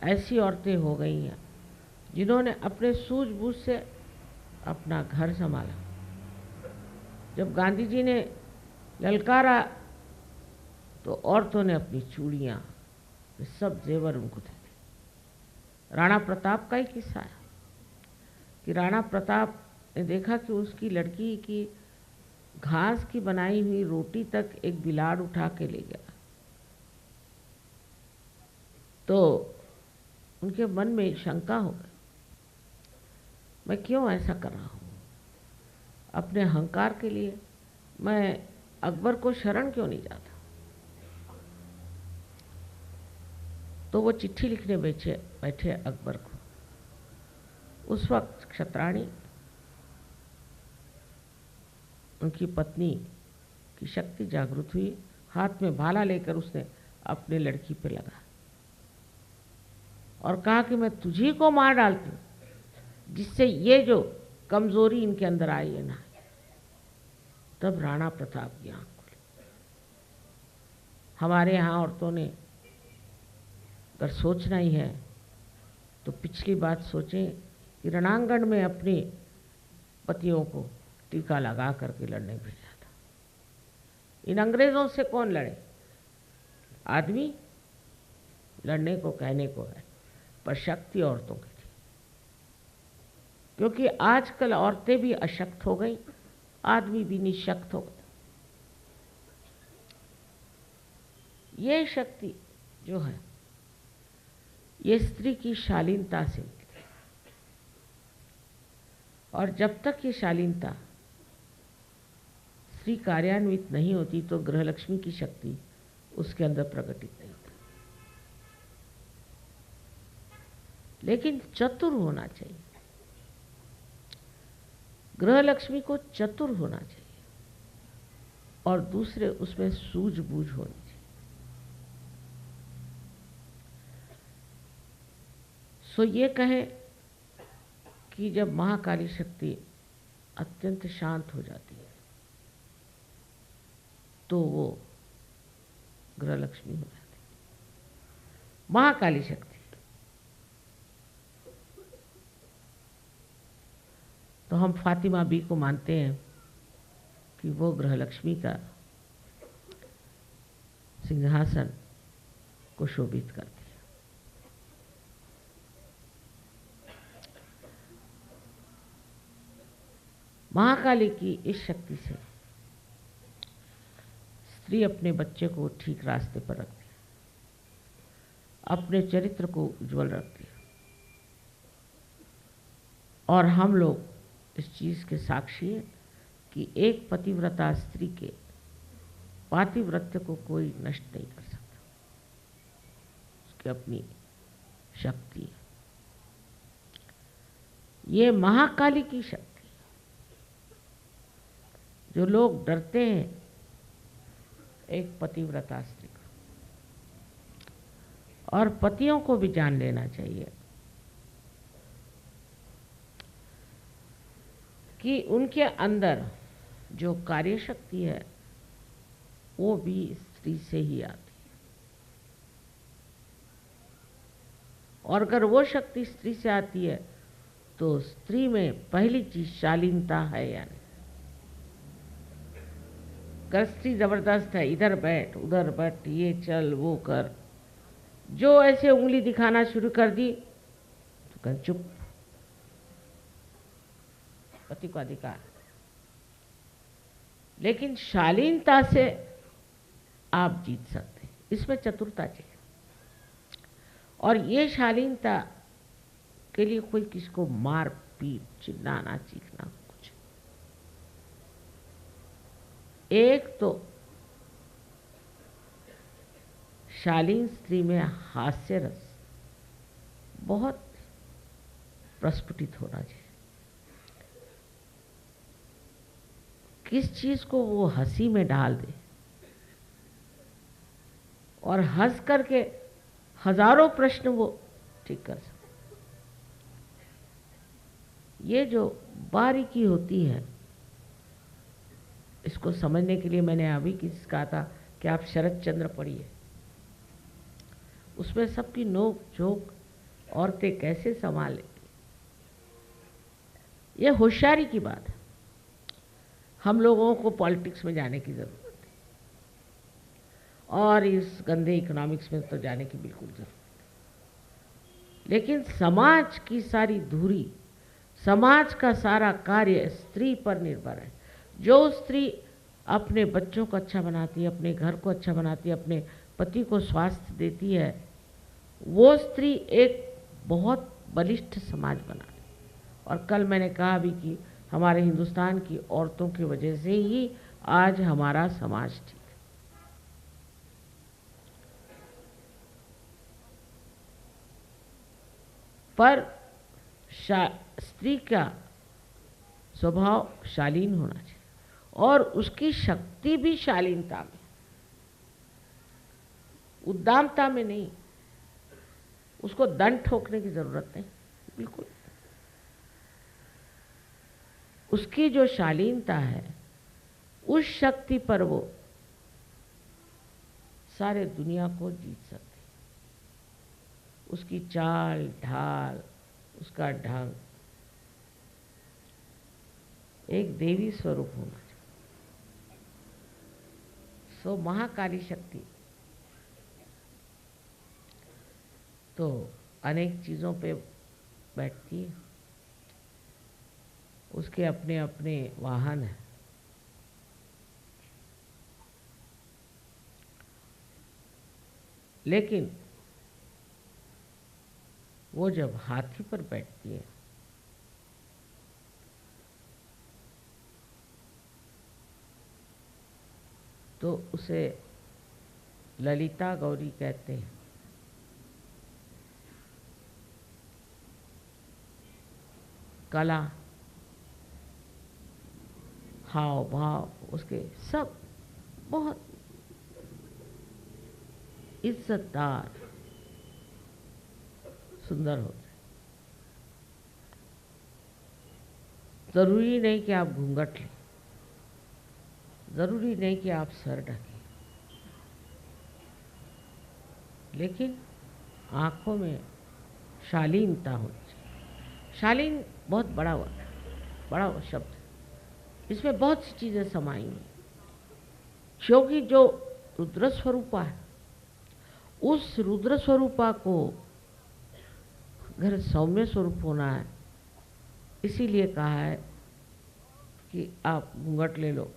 ऐसी औरतें हो गई हैं जिन्होंने अपने सूझबूझ से अपना घर संभाला। जब गांधी जी ने ललकारा तो औरतों ने अपनी चूड़ियाँ, सब जेवर उनको दे दिए। राणा प्रताप का ही किस्सा है कि राणा प्रताप ने देखा कि उसकी लड़की की घास की बनाई हुई रोटी तक एक बिलाड़ उठा के ले गया, तो उनके मन में शंका हो गई, मैं क्यों ऐसा कर रहा हूँ? अपने अहंकार के लिए मैं अकबर को शरण क्यों नहीं जाता? तो वो चिट्ठी लिखने बैठे अकबर को। उस वक्त क्षत्राणी उनकी पत्नी की शक्ति जागृत हुई, हाथ में भाला लेकर उसने अपने लड़की पे लगा और कहा कि मैं तुझी को मार डालती हूँ, जिससे ये जो कमजोरी इनके अंदर आई है ना। तब राणा प्रताप की आंख खुली। हमारे यहाँ औरतों ने अगर सोचना ही है तो पिछली बात सोचें कि रणांगण में अपने पतियों को टीका लगा करके लड़ने भेजा था। इन अंग्रेजों से कौन लड़े? आदमी लड़ने को कहने को है, पर शक्ति औरतों की थी, क्योंकि आजकल औरतें भी अशक्त हो गई, आदमी भी निशक्त हो गए। ये शक्ति जो है ये स्त्री की शालीनता से मिलती है, और जब तक ये शालीनता स्त्री कार्यान्वित नहीं होती तो गृहलक्ष्मी की शक्ति उसके अंदर प्रकटित नहीं होती। लेकिन चतुर होना चाहिए, गृहलक्ष्मी को चतुर होना चाहिए, और दूसरे उसमें सूझबूझ होनी चाहिए। सो ये कहें कि जब महाकाली शक्ति अत्यंत शांत हो जाती है तो वो गृहलक्ष्मी हो जाती है। महाकाली शक्ति तो हम फातिमा बी को मानते हैं कि वो गृहलक्ष्मी का सिंहासन को शोभित करती है। महाकाली की इस शक्ति से स्त्री अपने बच्चे को ठीक रास्ते पर रखती है, अपने चरित्र को उज्जवल रखती है, और हम लोग इस चीज़ के साक्षी हैं कि एक पतिव्रता स्त्री के पातिव्रत्य को कोई नष्ट नहीं कर सकता। उसकी अपनी शक्ति है, ये महाकाली की शक्ति। जो लोग डरते हैं एक पतिव्रता स्त्री को, और पतियों को भी जान लेना चाहिए कि उनके अंदर जो कार्य शक्ति है वो भी स्त्री से ही आती है, और अगर वो शक्ति स्त्री से आती है तो स्त्री में पहली चीज शालीनता है या नहीं। अगर स्त्री जबरदस्त है, इधर बैठ उधर बैठ, ये चल वो कर, जो ऐसे उंगली दिखाना शुरू कर दी तो कह चुप, पति को अधिकार। लेकिन शालीनता से आप जीत सकते हैं, इसमें चतुरता चाहिए, और ये शालीनता के लिए कोई किसको मार पीट चिल्लाना चीखना कुछ, एक तो शालीन स्त्री में हास्य रस बहुत प्रस्फुटित होना चाहिए। किस चीज को वो हंसी में डाल दे और हंस करके हजारों प्रश्न वो ठीक कर सके, ये जो बारीकी होती है, इसको समझने के लिए मैंने अभी किसी कहा था कि आप शरद चंद्र पढ़िए, उसमें सबकी नोक झोंक औरतें कैसे संभाले, ये होशियारी की बात है। हम लोगों को पॉलिटिक्स में जाने की ज़रूरत है और इस गंदे इकोनॉमिक्स में तो जाने की बिल्कुल ज़रूरत नहीं, लेकिन समाज की सारी धुरी, समाज का सारा कार्य स्त्री पर निर्भर है। जो स्त्री अपने बच्चों को अच्छा बनाती है, अपने घर को अच्छा बनाती है, अपने पति को स्वास्थ्य देती है, वो स्त्री एक बहुत बलिष्ठ समाज बनाती है। और कल मैंने कहा भी कि हमारे हिंदुस्तान की औरतों की वजह से ही आज हमारा समाज ठीक है। पर स्त्री का स्वभाव शालीन होना चाहिए और उसकी शक्ति भी शालीनता में, उद्दामता में नहीं। उसको दंड ठोकने की जरूरत नहीं, बिल्कुल। उसकी जो शालीनता है, उस शक्ति पर वो सारे दुनिया को जीत सकती। उसकी चाल ढाल, उसका ढंग एक देवी स्वरूप होना चाहिए। सो महाकाली शक्ति तो अनेक चीज़ों पे बैठती है, उसके अपने अपने वाहन हैं। लेकिन वो जब हाथी पर बैठती है तो उसे ललिता गौरी कहते हैं। कला, हाव भाव उसके सब बहुत इज्जतदार, सुंदर होते। जरूरी नहीं कि आप घूंघट लें, जरूरी नहीं कि आप सर ढकें, लेकिन आंखों में शालीनता होनी चाहिए। शालीन बहुत बड़ा वर्ड है, बड़ा शब्द है। इसमें बहुत सी चीज़ें समाई हुई, क्योंकि जो रुद्र स्वरूपा है, उस रुद्र स्वरूपा को अगर सौम्य स्वरूप होना है, इसीलिए कहा है कि आप घूंघट ले लो,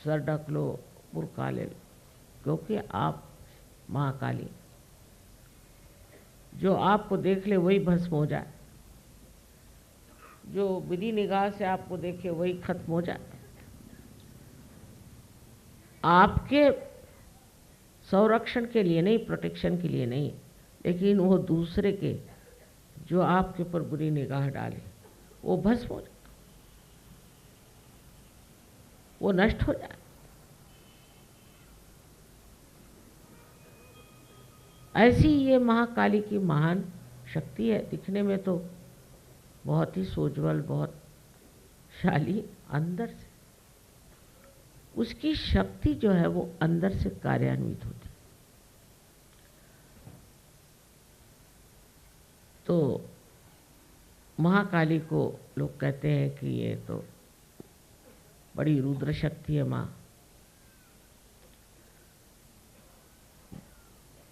सर ढक लो, बुर्का ले लो, क्योंकि आप महाकाली, जो आपको देख ले वही भस्म हो जाए, जो विधि निगाह से आपको देखे वही खत्म हो जाए। आपके संरक्षण के लिए नहीं, प्रोटेक्शन के लिए नहीं, लेकिन वो दूसरे के जो आपके ऊपर बुरी निगाह डाले वो भस्म हो जाए, वो नष्ट हो जाए। ऐसी ये महाकाली की महान शक्ति है। दिखने में तो बहुत ही सोज्वल, बहुत शाली, अंदर से उसकी शक्ति जो है वो अंदर से कार्यान्वित होती। तो महाकाली को लोग कहते हैं कि ये तो बड़ी रुद्र शक्ति है माँ,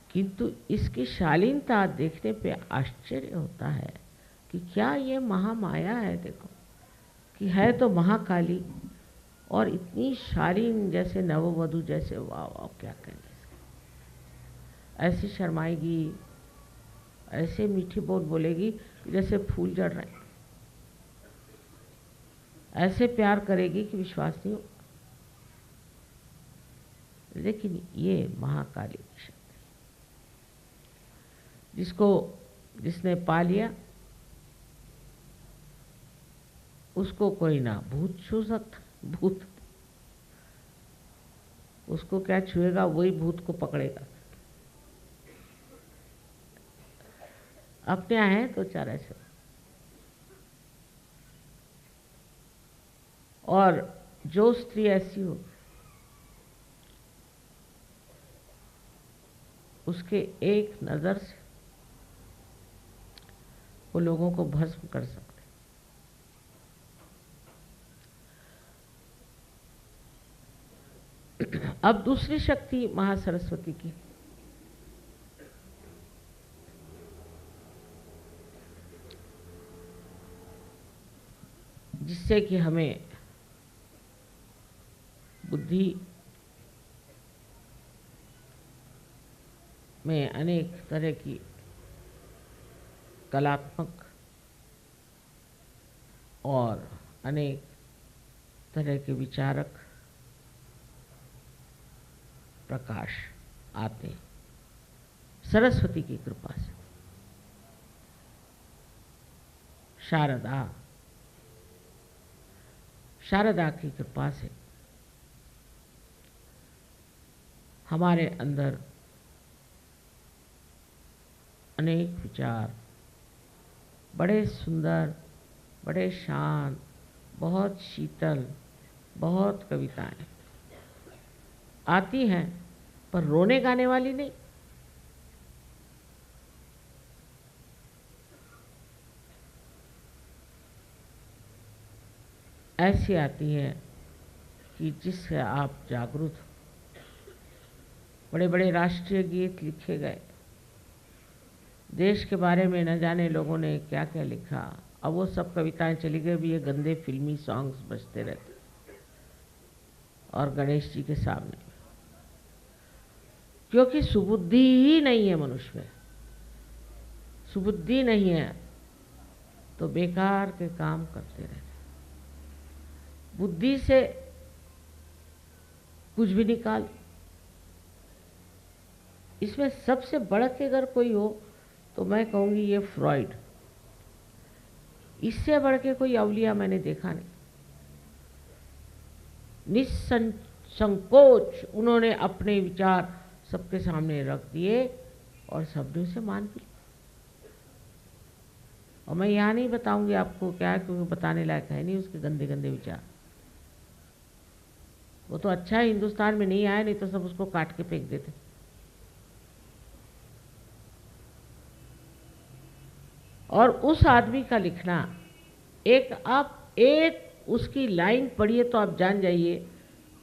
किंतु इसकी शालीनता देखने पे आश्चर्य होता है कि क्या ये महामाया है। देखो कि है तो महाकाली और इतनी शालीन, जैसे नववधू जैसे, वाह वाह क्या कहेंगे, ऐसी शर्माएगी, ऐसे मीठी बोल बोलेगी कि जैसे फूल जड़ रहे हैं, ऐसे प्यार करेगी कि विश्वास नहीं हो। लेकिन ये महाकाली की शक्ति, जिसने पा लिया उसको कोई ना भूत छू सकता। भूत उसको क्या छुएगा, वही भूत को पकड़ेगा। अपने हैं तो चारा से। और जो स्त्री ऐसी हो उसके एक नज़र से वो लोगों को भस्म कर सकते। अब दूसरी शक्ति महासरस्वती की, जिससे कि हमें बुद्धि में अनेक तरह की कलात्मक और अनेक तरह के विचारक प्रकाश आते हैं सरस्वती की कृपा से। शारदा की कृपा से हमारे अंदर अनेक विचार बड़े सुंदर, बड़े शांत, बहुत शीतल, बहुत कविताएं आती हैं, पर रोने गाने वाली नहीं। ऐसी आती है कि जिससे आप जागरूक हो। बड़े बड़े राष्ट्रीय गीत लिखे गए, देश के बारे में न जाने लोगों ने क्या क्या लिखा। अब वो सब कविताएं चली गई, भी ये गंदे फिल्मी सॉन्ग्स बजते रहते और गणेश जी के सामने, क्योंकि सुबुद्धि ही नहीं है मनुष्य में। सुबुद्धि नहीं है तो बेकार के काम करते रहते। बुद्धि से कुछ भी निकाल। इसमें सबसे बढ़ के अगर कोई हो तो मैं कहूँगी ये फ्रॉइड। इससे बढ़ के कोई अवलिया मैंने देखा नहीं। निसंकोच उन्होंने अपने विचार सबके सामने रख दिए और सबने उसे मान लिया। और मैं यहाँ नहीं बताऊंगी आपको क्या, क्योंकि बताने लायक है नहीं उसके गंदे गंदे विचार। वो तो अच्छा है हिंदुस्तान में नहीं आया, नहीं तो सब उसको काट के फेंक देते। और उस आदमी का लिखना, एक उसकी लाइन पढ़िए तो आप जान जाइए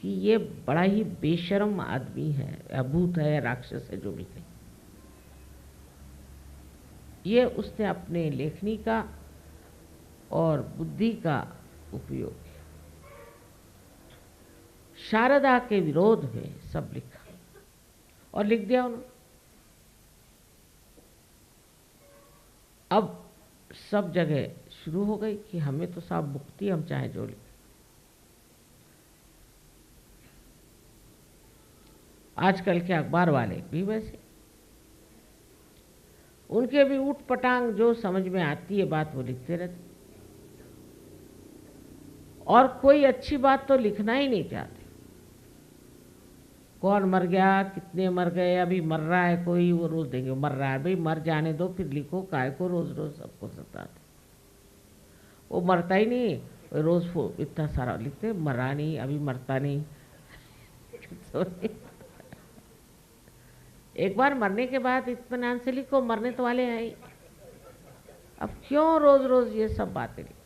कि ये बड़ा ही बेशर्म आदमी है, या भूत है, या राक्षस है, जो भी कहे। ये उसने अपने लेखनी का और बुद्धि का उपयोग किया। शारदा के विरोध में सब लिखा और लिख दिया उन्होंने। अब सब जगह शुरू हो गई कि हमें तो साहब मुक्ति, हम चाहे जो लिखें। आजकल के अखबार वाले भी वैसे, उनके भी ऊट पटांग जो समझ में आती है बात वो लिखते रहते, और कोई अच्छी बात तो लिखना ही नहीं चाहते। कौन मर गया, कितने मर गए, अभी मर रहा है कोई, वो रोज देंगे मर रहा है। भाई मर जाने दो, फिर लिखो, काय को रोज रोज सबको सताते। वो मरता ही नहीं, रोज इतना सारा लिखते, मरा नहीं, अभी मरता नहीं। एक बार मरने के बाद इत्मीनान से लिखो, मरने तो वाले हैं ही। अब क्यों रोज रोज ये सब बातें लिखते?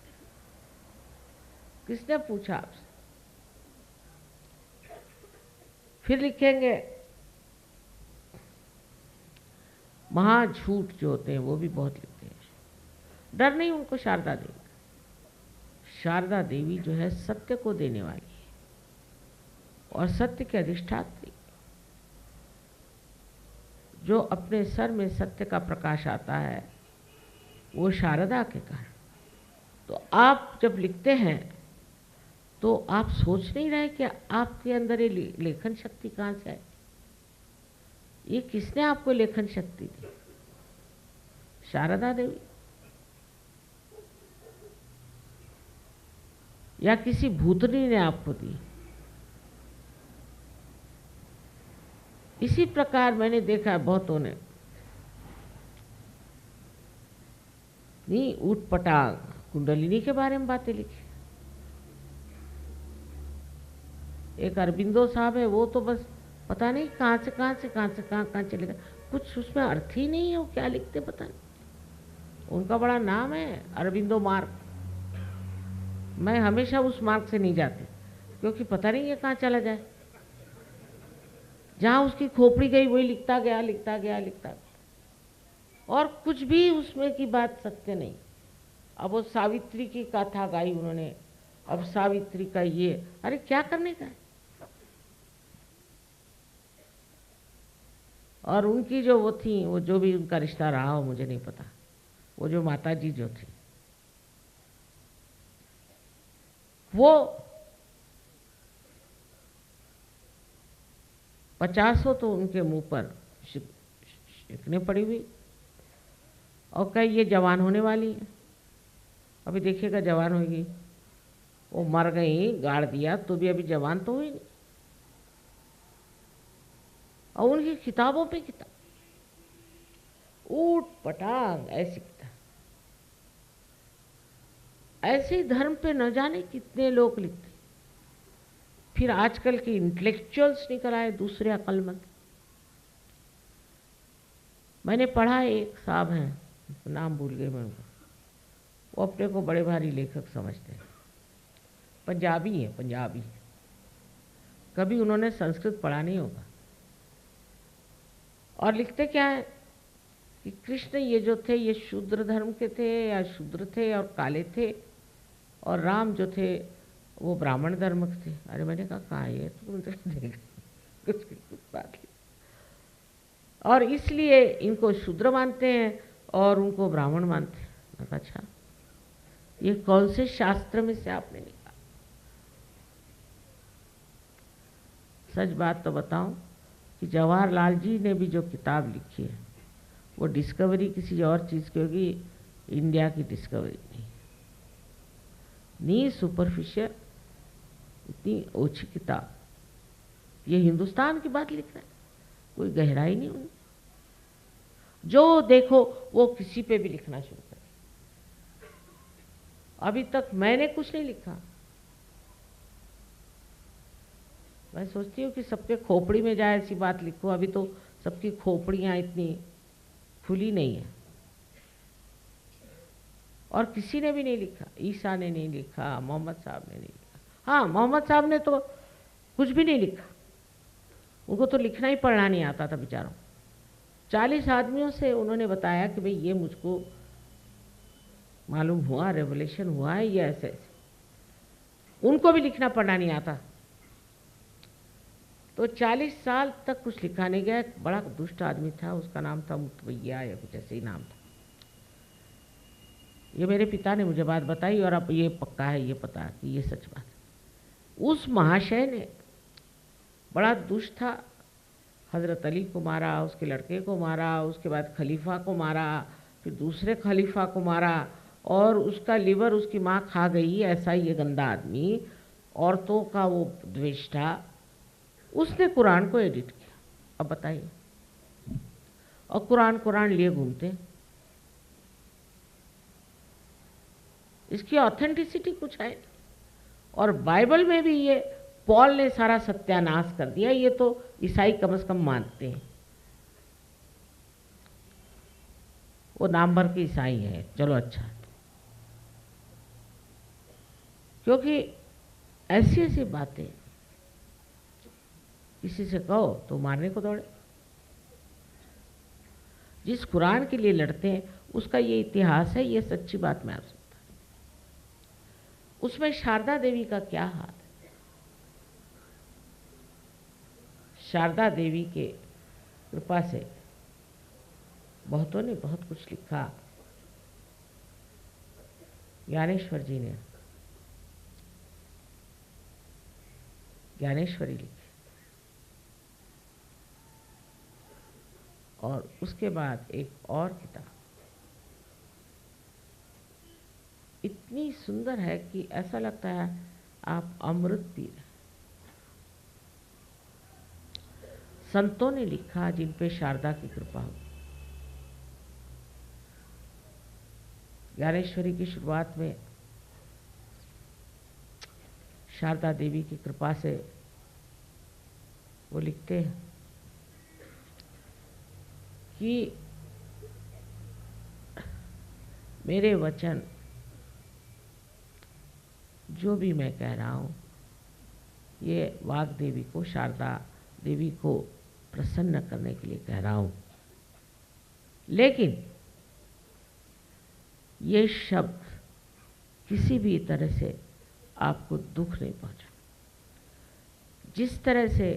किसने पूछा आपसे? फिर लिखेंगे महाझूठ जो होते हैं वो भी बहुत लिखते हैं। डर नहीं उनको शारदा देवी। शारदा देवी जो है सत्य को देने वाली है और सत्य के अधिष्ठात्री। जो अपने सर में सत्य का प्रकाश आता है वो शारदा के कारण। तो आप जब लिखते हैं तो आप सोच नहीं रहे कि आपके अंदर ये लेखन शक्ति कहाँ से है? ये किसने आपको लेखन शक्ति दी? शारदा देवी या किसी भूतनी ने आपको दी? इसी प्रकार मैंने देखा है बहुतों ने नहीं ऊट पटांग कुंडलिनी के बारे में बातें लिखी। एक अरबिंदो साहब है, वो तो बस पता नहीं कहाँ से कहाँ चले गए, कुछ उसमें अर्थ ही नहीं है, वो क्या लिखते पता नहीं। उनका बड़ा नाम है अरबिंदो मार्ग। मैं हमेशा उस मार्ग से नहीं जाती क्योंकि पता नहीं है कहाँ चला जाए। जहाँ उसकी खोपड़ी गई वही लिखता गया और कुछ भी उसमें की बात सत्य नहीं। अब वो सावित्री की कथा गाई उन्होंने, अब सावित्री का ये, अरे क्या करने का है? और उनकी जो वो थी, वो जो भी उनका रिश्ता रहा हो मुझे नहीं पता, वो जो माता जी जो थी वो 50 तो उनके मुंह पर शिकने पड़ी हुई और कहीं ये जवान होने वाली है, अभी देखिएगा जवान होगी। वो मर गई, गाड़ दिया तो भी अभी जवान तो हुई नहीं। और उनकी किताबों पे किताब ऊट पटांग ऐसी किताब, ऐसे ही धर्म पे न जाने कितने लोग लिखते। फिर आजकल के इंटेलेक्चुअल्स निकल आए दूसरे अक्लमंद। मैंने पढ़ा एक साहब हैं, नाम भूल गए मैं उनको, वो अपने को बड़े भारी लेखक समझते हैं, पंजाबी है, पंजाबी, कभी उन्होंने संस्कृत पढ़ा नहीं होगा। और लिखते क्या है कि कृष्ण ये जो थे ये शूद्र धर्म के थे या शूद्र थे और काले थे, और राम जो थे वो ब्राह्मण धर्म के थे। अरे मैंने कहा कहाँ ये तो कुछ बात। और इसलिए इनको शूद्र मानते हैं और उनको ब्राह्मण मानते हैं। मैं कहा अच्छा, ये कौन से शास्त्र में से आपने निकाला? सच बात तो बताऊं कि जवाहरलाल जी ने भी जो किताब लिखी है वो डिस्कवरी किसी और चीज़ की होगी, इंडिया की डिस्कवरी नहीं सुपरफिशियल, इतनी ओछी किताब। ये हिंदुस्तान की बात लिख रहा है, कोई गहराई नहीं उनमें। जो देखो वो किसी पे भी लिखना शुरू कर। अभी तक मैंने कुछ नहीं लिखा। मैं सोचती हूँ कि सबके खोपड़ी में जाए ऐसी बात लिखो। अभी तो सबकी खोपड़ियाँ इतनी खुली नहीं है और किसी ने भी नहीं लिखा। ईसा ने नहीं लिखा, मोहम्मद साहब ने नहीं लिखा। हाँ, मोहम्मद साहब ने तो कुछ भी नहीं लिखा, उनको तो लिखना ही पढ़ना नहीं आता था बेचारों। 40 आदमियों से उन्होंने बताया कि भाई ये मुझको मालूम हुआ, रेवलेशन हुआ है, ये ऐसे ऐसे। उनको भी लिखना पढ़ना नहीं आता, तो 40 साल तक कुछ लिखा नहीं गया। एक बड़ा दुष्ट आदमी था, उसका नाम था मुतवैया या कुछ ऐसे ही नाम था। ये मेरे पिता ने मुझे बात बताई और अब ये पक्का है, ये पता है कि ये सच बात है। उस महाशय ने, बड़ा दुष्ट था, हज़रत अली को मारा, उसके लड़के को मारा, उसके बाद खलीफा को मारा, फिर दूसरे खलीफा को मारा और उसका लिवर उसकी माँ खा गई। ऐसा ये गंदा आदमी, औरतों का वो द्वेष था। उसने कुरान को एडिट किया। अब बताइए, और कुरान लिए घूमते। इसकी ऑथेंटिसिटी कुछ है। और बाइबल में भी ये पॉल ने सारा सत्यानाश कर दिया। ये तो ईसाई कम से कम मानते हैं, वो नाम भर के ईसाई है, चलो अच्छा। क्योंकि ऐसी ऐसी बातें किसी से कहो तो मारने को दौड़े। जिस कुरान के लिए लड़ते हैं उसका ये इतिहास है, ये सच्ची बात मैं आपसे बता। उसमें शारदा देवी का क्या हाथ है? शारदा देवी के कृपा से बहुतों ने बहुत कुछ लिखा। ज्ञानेश्वर जी ने ज्ञानेश्वरी लिखी और उसके बाद एक और किताब इतनी सुंदर है कि ऐसा लगता है आप अमृत पी रहे। संतों ने लिखा जिन पे शारदा की कृपा हो। ज्ञानेश्वरी की शुरुआत में शारदा देवी की कृपा से वो लिखते हैं कि मेरे वचन जो भी मैं कह रहा हूँ ये वाग देवी को, शारदा देवी को प्रसन्न करने के लिए कह रहा हूँ, लेकिन ये शब्द किसी भी तरह से आपको दुख नहीं पहुंचा। जिस तरह से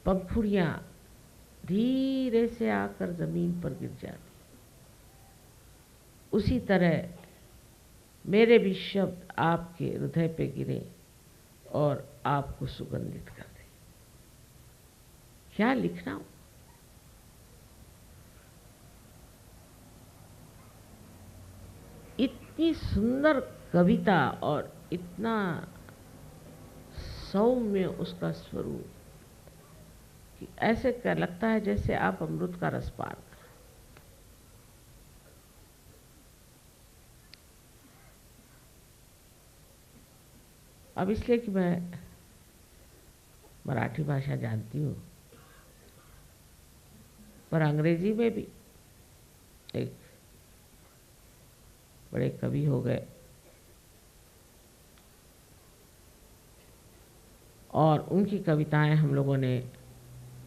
पंखुड़ियाँ धीरे से आकर जमीन पर गिर जाती, उसी तरह मेरे भी शब्द आपके हृदय पे गिरे और आपको सुगंधित कर दे। क्या लिखना हो? इतनी सुंदर कविता और इतना सौम्य उसका स्वरूप कि ऐसे कर लगता है जैसे आप अमृत का रस पान कर। अब इसलिए कि मैं मराठी भाषा जानती हूँ, पर अंग्रेजी में भी एक बड़े कवि हो गए और उनकी कविताएं हम लोगों ने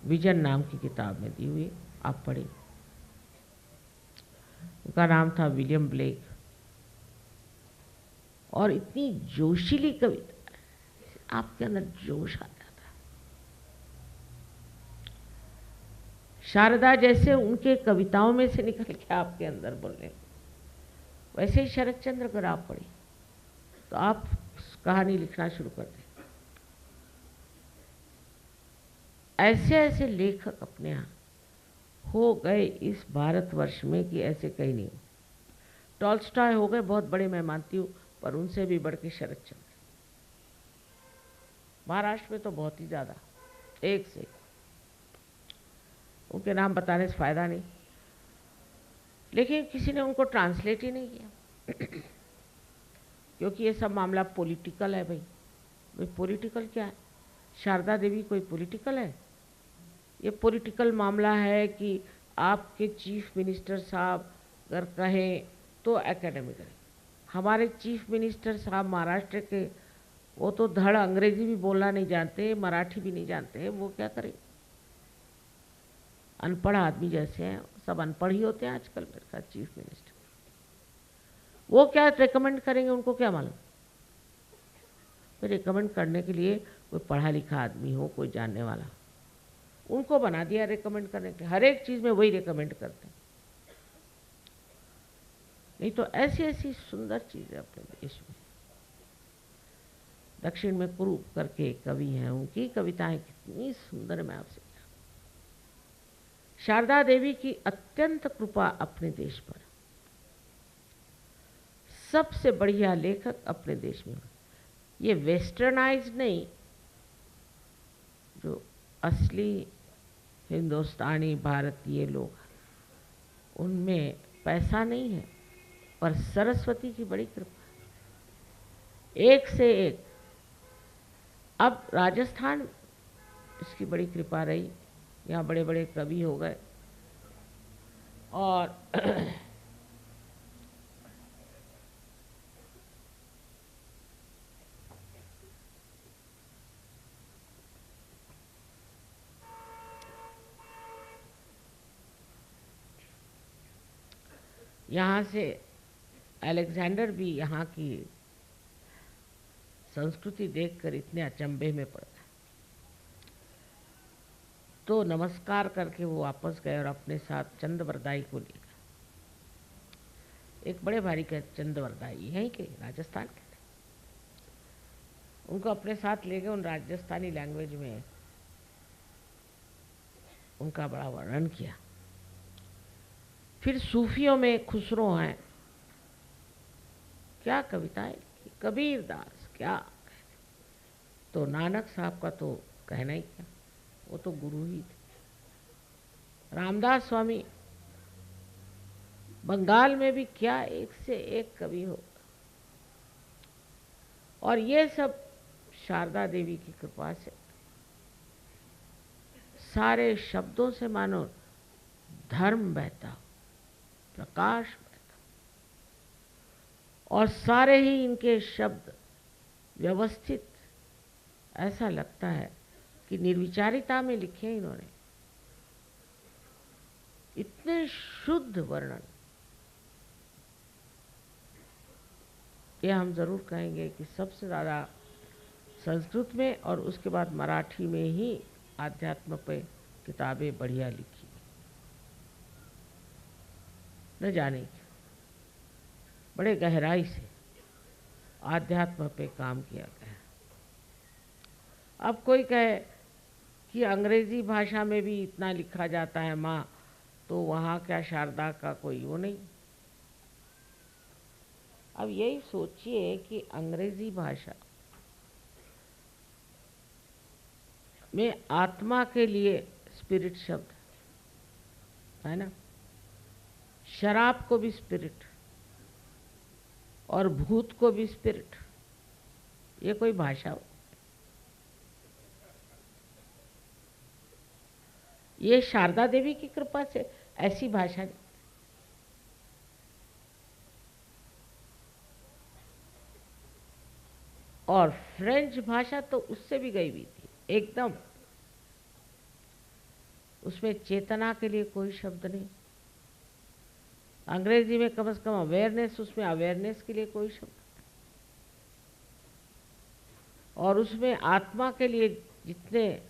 विजन नाम की किताब में दी हुई, आप पढ़ी। उनका नाम था विलियम ब्लेक और इतनी जोशीली कविता, आपके अंदर जोश आ जाता है। शारदा जैसे उनके कविताओं में से निकल के आपके अंदर बोलने, वैसे ही शरद चंद्र अगर आप पढ़ी तो आप कहानी लिखना शुरू कर दें। ऐसे ऐसे लेखक अपने यहाँ हो गए इस भारतवर्ष में कि ऐसे कहीं नहीं हो। टॉल्स्टॉय हो गए बहुत बड़े, मैं मानती हूँ, पर उनसे भी बढ़ के शरद चंद्र। महाराष्ट्र में तो बहुत ही ज़्यादा, एक से उनके नाम बताने से फायदा नहीं, लेकिन किसी ने उनको ट्रांसलेट ही नहीं किया क्योंकि ये सब मामला पॉलिटिकल है। भाई पॉलिटिकल क्या है? शारदा देवी कोई पॉलिटिकल है? ये पॉलिटिकल मामला है कि आपके चीफ मिनिस्टर साहब अगर कहें तो एकेडमी करें। हमारे चीफ मिनिस्टर साहब महाराष्ट्र के, वो तो धड़ अंग्रेजी भी बोलना नहीं जानते, मराठी भी नहीं जानते, वो क्या करें? अनपढ़ आदमी जैसे हैं, सब अनपढ़ ही होते हैं आजकल मेरे साथ चीफ मिनिस्टर। वो क्या रेकमेंड करेंगे, उनको क्या मालूम? फिर रेकमेंड करने के लिए कोई पढ़ा लिखा आदमी हो, कोई जानने वाला, उनको बना दिया रेकमेंड करने के लिए। हर एक चीज़ में वही रेकमेंड करते हैं। नहीं तो ऐसी ऐसी सुंदर चीज़ें अपने देश में। दक्षिण में कुरूप करके कवि हैं, उनकी कविताएं कितनी सुंदर है, मैं आपसे। शारदा देवी की अत्यंत कृपा अपने देश पर। सबसे बढ़िया लेखक अपने देश में। ये वेस्टर्नाइज नहीं, जो असली हिंदुस्तानी भारतीय लोग, उनमें पैसा नहीं है, पर सरस्वती की बड़ी कृपा, एक से एक। अब राजस्थान, इसकी बड़ी कृपा रही, यहाँ बड़े बड़े कवि हो गए और यहाँ से अलेक्जेंडर भी यहाँ की संस्कृति देखकर इतने अचंभे में पड़ गए, तो नमस्कार करके वो वापस गए और अपने साथ चंदवरदाई को ले गए। एक बड़े भारी के चंदवरदाई, यहीं के राजस्थान के थे। उनको अपने साथ ले गए, उन राजस्थानी लैंग्वेज में उनका बड़ा वर्णन किया। फिर सूफियों में खुसरो हैं, क्या कविताएं, कबीर दास क्या, तो नानक साहब का तो कहना ही क्या, वो तो गुरु ही थे। रामदास स्वामी, बंगाल में भी क्या एक से एक कवि हो, और ये सब शारदा देवी की कृपा से, सारे शब्दों से मानो धर्म बहता हो, प्रकाश बहता, और सारे ही इनके शब्द व्यवस्थित, ऐसा लगता है कि निर्विचारिता में लिखे इन्होंने, इतने शुद्ध वर्णन। ये हम जरूर कहेंगे कि सबसे ज़्यादा संस्कृत में और उसके बाद मराठी में ही आध्यात्म पे किताबें बढ़िया लिखी, न जाने बड़े गहराई से आध्यात्म पे काम किया गया। अब कोई कहे कि अंग्रेजी भाषा में भी इतना लिखा जाता है माँ, तो वहाँ क्या शारदा का कोई वो नहीं। अब यही सोचिए कि अंग्रेजी भाषा में आत्मा के लिए स्पिरिट शब्द है ना, शराब को भी स्पिरिट और भूत को भी स्पिरिट, ये कोई भाषा हो? ये शारदा देवी की कृपा से ऐसी भाषा नहीं। और फ्रेंच भाषा तो उससे भी गई हुई थी एकदम, उसमें चेतना के लिए कोई शब्द नहीं। अंग्रेजी में कम से कम अवेयरनेस, उसमें अवेयरनेस के लिए कोई शब्द, और उसमें आत्मा के लिए जितने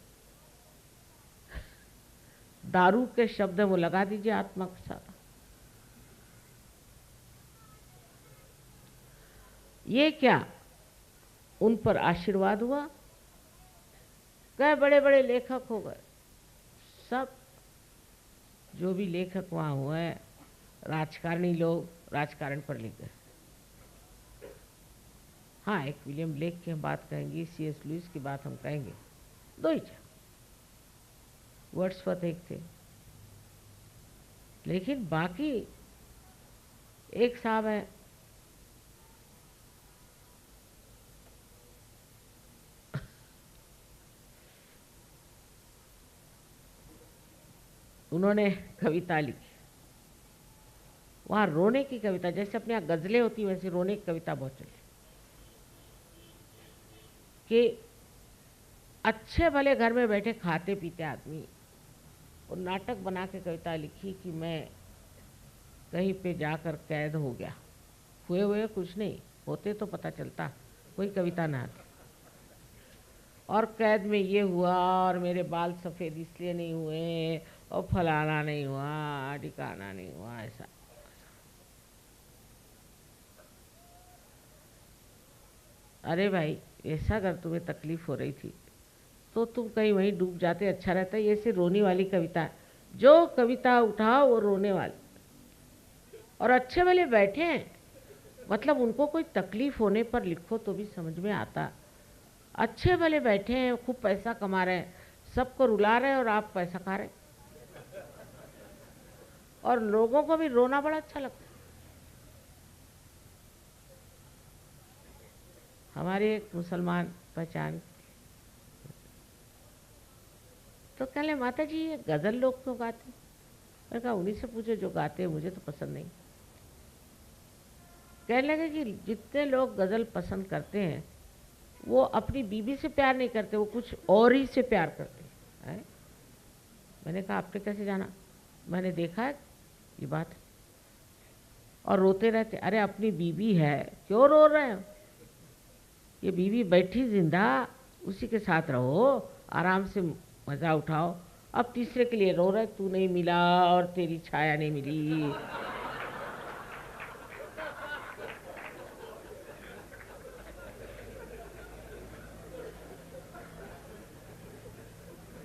दारू के शब्द हैं वो लगा दीजिए आत्मा के साथ। ये क्या उन पर आशीर्वाद हुआ? कई बड़े बड़े लेखक हो गए, सब जो भी लेखक वहाँ हुए, राजकारणी लोग राजकारण पर लिख गए। हाँ, एक विलियम ब्लेक की हम बात कहेंगे, C.S. लुईस की बात हम कहेंगे, दो ही चार, वर्ड्सवर्थ एक थे, लेकिन बाकी एक साहब है उन्होंने कविता लिखी, वहाँ रोने की कविता, जैसे अपने यहाँ गजलें होती वैसे रोने की कविता बहुत चली, कि अच्छे भले घर में बैठे खाते पीते आदमी, और नाटक बना के कविता लिखी कि मैं कहीं पे जाकर कैद हो गया, हुए हुए कुछ नहीं, होते तो पता चलता, कोई कविता ना आती, और कैद में ये हुआ, और मेरे बाल सफ़ेद इसलिए नहीं हुए, और फलाना नहीं हुआ, ठिकाना नहीं हुआ, ऐसा। अरे भाई, ऐसा अगर तुम्हें तकलीफ हो रही थी तो तुम कहीं वहीं डूब जाते, अच्छा रहता। ये ऐसे रोने वाली कविता, जो कविता उठाओ वो रोने वाली, और अच्छे वाले बैठे हैं, मतलब उनको कोई तकलीफ होने पर लिखो तो भी समझ में आता। अच्छे वाले बैठे हैं, खूब पैसा कमा रहे हैं, सबको रुला रहे हैं, और आप पैसा खा रहे हैं, और लोगों को भी रोना बड़ा अच्छा लगता है। हमारे एक मुसलमान पहचान, तो कह ले माता जी ये गज़ल लोग क्यों गाते? मैंने कहा उन्हीं से पूछो जो गाते हैं, मुझे तो पसंद नहीं। कहने लगे कि जितने लोग गज़ल पसंद करते हैं वो अपनी बीवी से प्यार नहीं करते, वो कुछ और ही से प्यार करते हैं। मैंने कहा आपने कैसे जाना? मैंने देखा है ये बात, और रोते रहते। अरे अपनी बीवी है, क्यों रो रहे हो? ये बीवी बैठी जिंदा, उसी के साथ रहो, आराम से मज़ा उठाओ। अब तीसरे के लिए रो रहे, तू नहीं मिला और तेरी छाया नहीं मिली।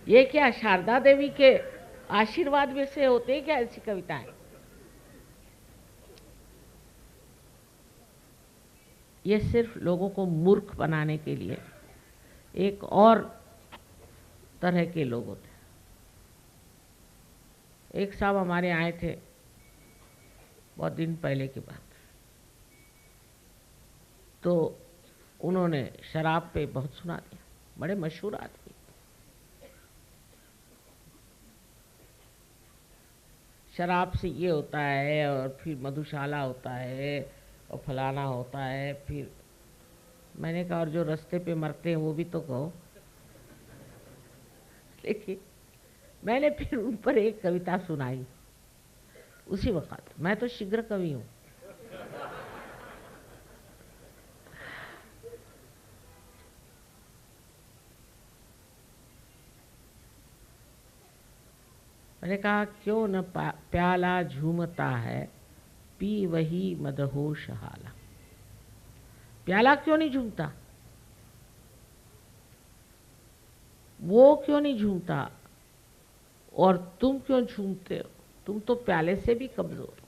ये क्या शारदा देवी के आशीर्वाद में से होते हैं क्या ऐसी कविताएं? ये सिर्फ लोगों को मूर्ख बनाने के लिए एक और तरह के लोग होते हैं। एक साहब हमारे आए थे बहुत दिन पहले की बात, तो उन्होंने शराब पे बहुत सुना दिया, बड़े मशहूर आदमी। शराब से ये होता है और फिर मधुशाला होता है और फलाना होता है। फिर मैंने कहा और जो रास्ते पे मरते हैं वो भी तो कहो। लेकिन मैंने फिर उन पर एक कविता सुनाई उसी वक्त। मैं तो शीघ्र कवि हूँ। मैंने कहा क्यों न प्याला झूमता है, पी वही मदहोश हाला। प्याला क्यों नहीं झूमता? वो क्यों नहीं झूमता? और तुम क्यों झूमते हो? तुम तो प्याले से भी कमजोर हो।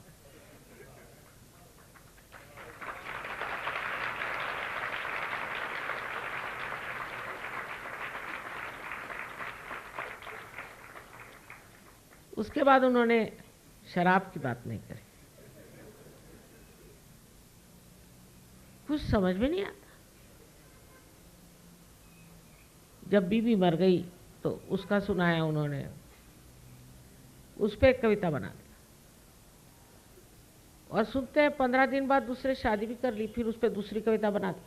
उसके बाद उन्होंने शराब की बात नहीं करी। कुछ समझ में नहीं आता। जब बीवी मर गई तो उसका सुनाया उन्होंने, उस पर एक कविता बना दी। और सुनते हैं 15 दिन बाद दूसरे शादी भी कर ली, फिर उस पर दूसरी कविता बना दी।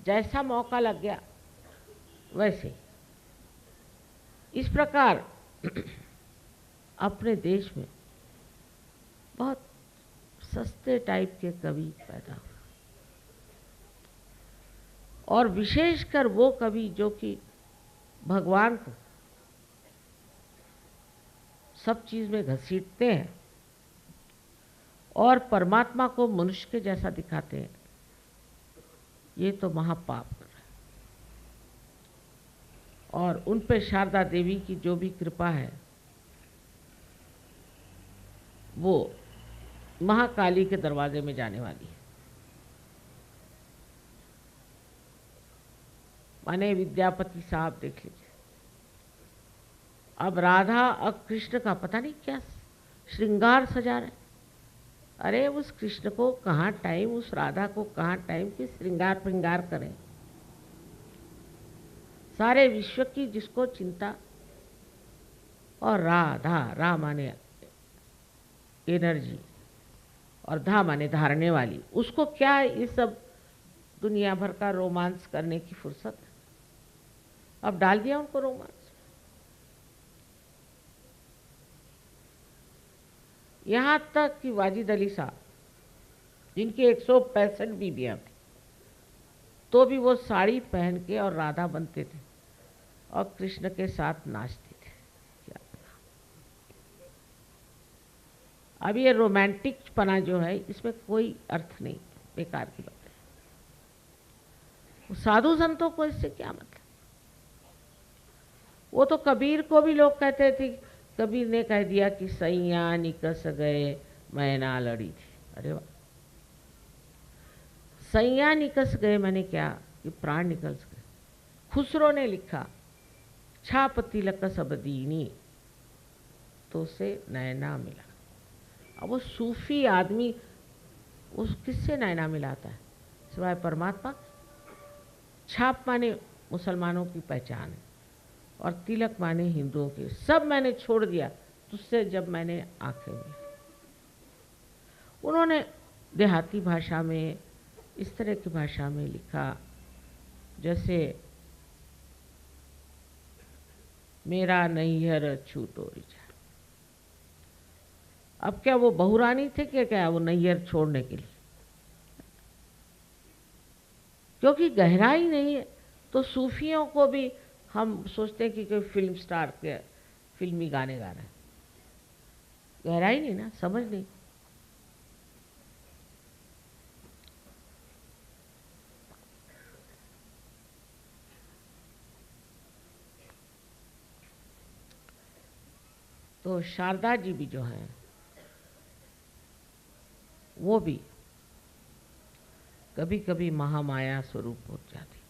जैसा मौका लग गया वैसे। इस प्रकार अपने देश में बहुत सस्ते टाइप के कवि पैदा हुए, और विशेषकर वो कवि जो कि भगवान को सब चीज में घसीटते हैं और परमात्मा को मनुष्य के जैसा दिखाते हैं। ये तो महापाप है। और उन पे शारदा देवी की जो भी कृपा है वो महाकाली के दरवाजे में जाने वाली है। माने विद्यापति साहब देख लीजिए, अब राधा और कृष्ण का पता नहीं क्या श्रृंगार सजा रहे। अरे उस कृष्ण को कहाँ टाइम, उस राधा को कहाँ टाइम कि श्रृंगार श्रृंगार करें। सारे विश्व की जिसको चिंता, और राधा, रा माने एनर्जी और धा माने धारने वाली, उसको क्या ये सब दुनिया भर का रोमांस करने की फुर्सत है? अब डाल दिया उनको रोमांस। यहां तक कि वाजिद अली साहब जिनकी 165 बीबियां थी, तो भी वो साड़ी पहन के और राधा बनते थे और कृष्ण के साथ नाचते थे। क्या पता। अब ये रोमांटिक पना जो है इसमें कोई अर्थ नहीं, बेकार की बात है। साधु संतों को इससे क्या मतलब? वो तो कबीर को भी लोग कहते थे, कबीर ने कह दिया कि सैया निकस गए मैना लड़ी थी। अरे वाह, सैया निकस गए मैंने क्या कि प्राण निकल गए। खुसरो ने लिखा छाप तिलक सब दीनी तो से नैना मिला। अब वो सूफी आदमी उस किससे नैना मिलाता है सिवाय परमात्मा? छाप माने मुसलमानों की पहचान है और तिलक माने हिंदुओं की। सब मैंने छोड़ दिया तुझसे जब मैंने आंखें मिली। उन्होंने देहाती भाषा में, इस तरह की भाषा में लिखा जैसे मेरा नैहर छूटो रिझा। अब क्या वो बहुरानी थे क्या वो नैहर छोड़ने के लिए? क्योंकि गहराई नहीं है। तो सूफियों को भी हम सोचते हैं कि कोई फिल्म स्टार के फिल्मी गाने गा रहे हैं। गहराई नहीं ना, समझ नहीं। तो शारदा जी भी जो हैं वो भी कभी कभी महामाया स्वरूप हो जाती।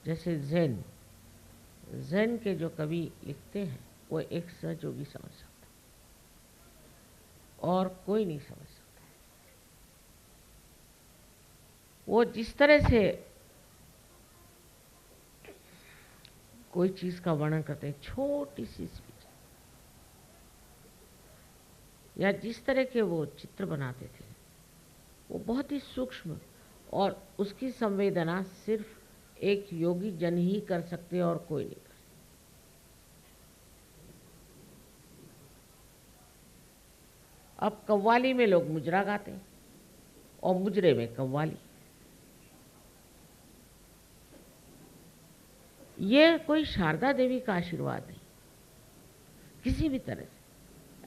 जैसे ज़ेन के जो कवि लिखते हैं वो एक सहयोगी समझ सकता और कोई नहीं समझ सकता। वो जिस तरह से कोई चीज का वर्णन करते हैं, छोटी सी स्पीच, या जिस तरह के वो चित्र बनाते थे वो बहुत ही सूक्ष्म, और उसकी संवेदना सिर्फ एक योगी जन ही कर सकते और कोई नहीं कर सकता। अब कव्वाली में लोग मुजरा गाते हैं और मुजरे में कव्वाली। ये कोई शारदा देवी का आशीर्वाद नहीं, किसी भी तरह से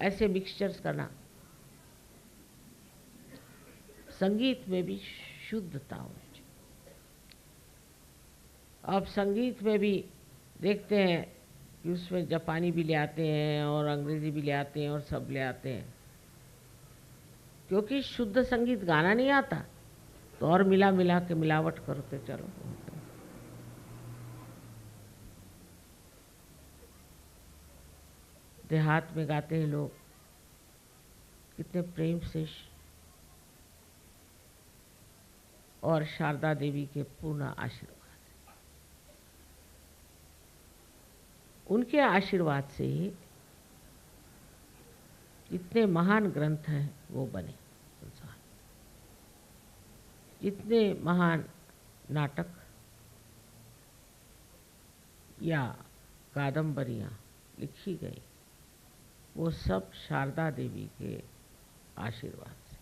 ऐसे मिक्सचर्स करना। संगीत में भी शुद्धता होनी चाहिए। अब संगीत में भी देखते हैं कि उसमें जापानी भी ले आते हैं और अंग्रेजी भी ले आते हैं और सब ले आते हैं, क्योंकि शुद्ध संगीत गाना नहीं आता तो और मिला मिला के मिलावट करते चलो। देहात में गाते हैं लोग कितने प्रेम से, और शारदा देवी के पूर्ण आशीर्वाद, उनके आशीर्वाद से ही जितने महान ग्रंथ हैं वो बने संसार, जितने महान नाटक या कादंबरियां लिखी गई वो सब शारदा देवी के आशीर्वाद से।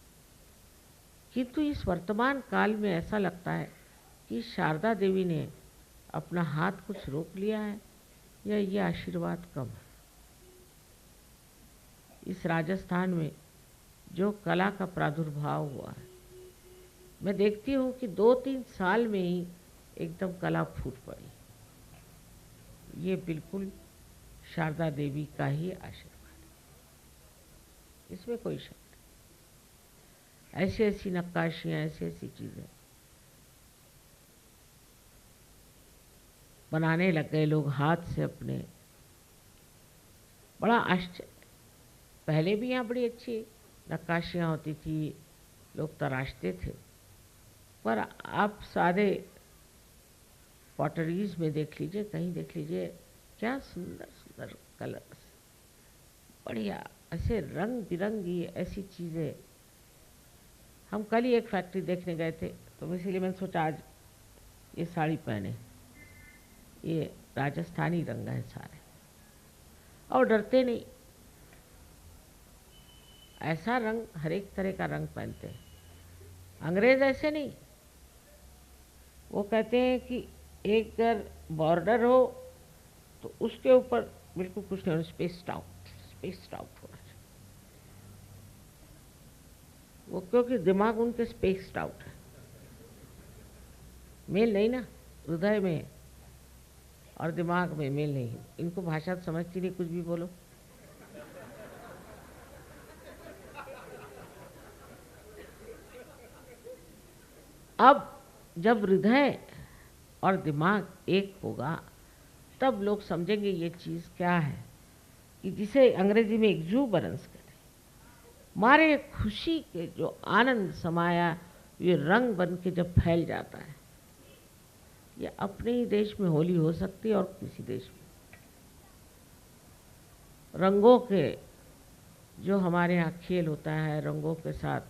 किंतु इस वर्तमान काल में ऐसा लगता है कि शारदा देवी ने अपना हाथ कुछ रोक लिया है या ये आशीर्वाद कम है। इस राजस्थान में जो कला का प्रादुर्भाव हुआ है, मैं देखती हूँ कि 2-3 साल में ही एकदम कला फूट पड़ी। ये बिल्कुल शारदा देवी का ही आशीर्वाद है, इसमें कोई शक नहीं। ऐसी ऐसी नक्काशियाँ, ऐसी ऐसी चीज़ें बनाने लग गए लोग हाथ से अपने, बड़ा आश्चर्य। पहले भी यहाँ बड़ी अच्छी नक्काशियाँ होती थी, लोग तराशते थे, पर आप सारे पॉटरीज में देख लीजिए, कहीं देख लीजिए, क्या सुंदर सुंदर कलर्स, बढ़िया ऐसे रंग बिरंगी ऐसी चीज़ें। हम कल ही एक फैक्ट्री देखने गए थे, तो इसीलिए मैंने सोचा आज ये साड़ी पहने। ये राजस्थानी रंग है सारे, और डरते नहीं, ऐसा रंग हर एक तरह का रंग पहनते हैं। अंग्रेज ऐसे नहीं, वो कहते हैं कि एक अगर बॉर्डर हो तो उसके ऊपर बिल्कुल कुछ नहीं, स्पेस्ड आउट होना चाहिए वो, क्योंकि दिमाग उनके स्पेस्ड आउट है, मेल नहीं ना, हृदय में और दिमाग में मेल नहीं। इनको भाषा तो समझती नहीं, कुछ भी बोलो। अब जब हृदय और दिमाग एक होगा तब लोग समझेंगे ये चीज़ क्या है, कि जिसे अंग्रेजी में एक्सूबरेंस कहते हैं। मारे खुशी के जो आनंद समाया ये रंग बन के जब फैल जाता है, ये अपने ही देश में होली हो सकती है और किसी देश में। रंगों के जो हमारे यहाँ खेल होता है, रंगों के साथ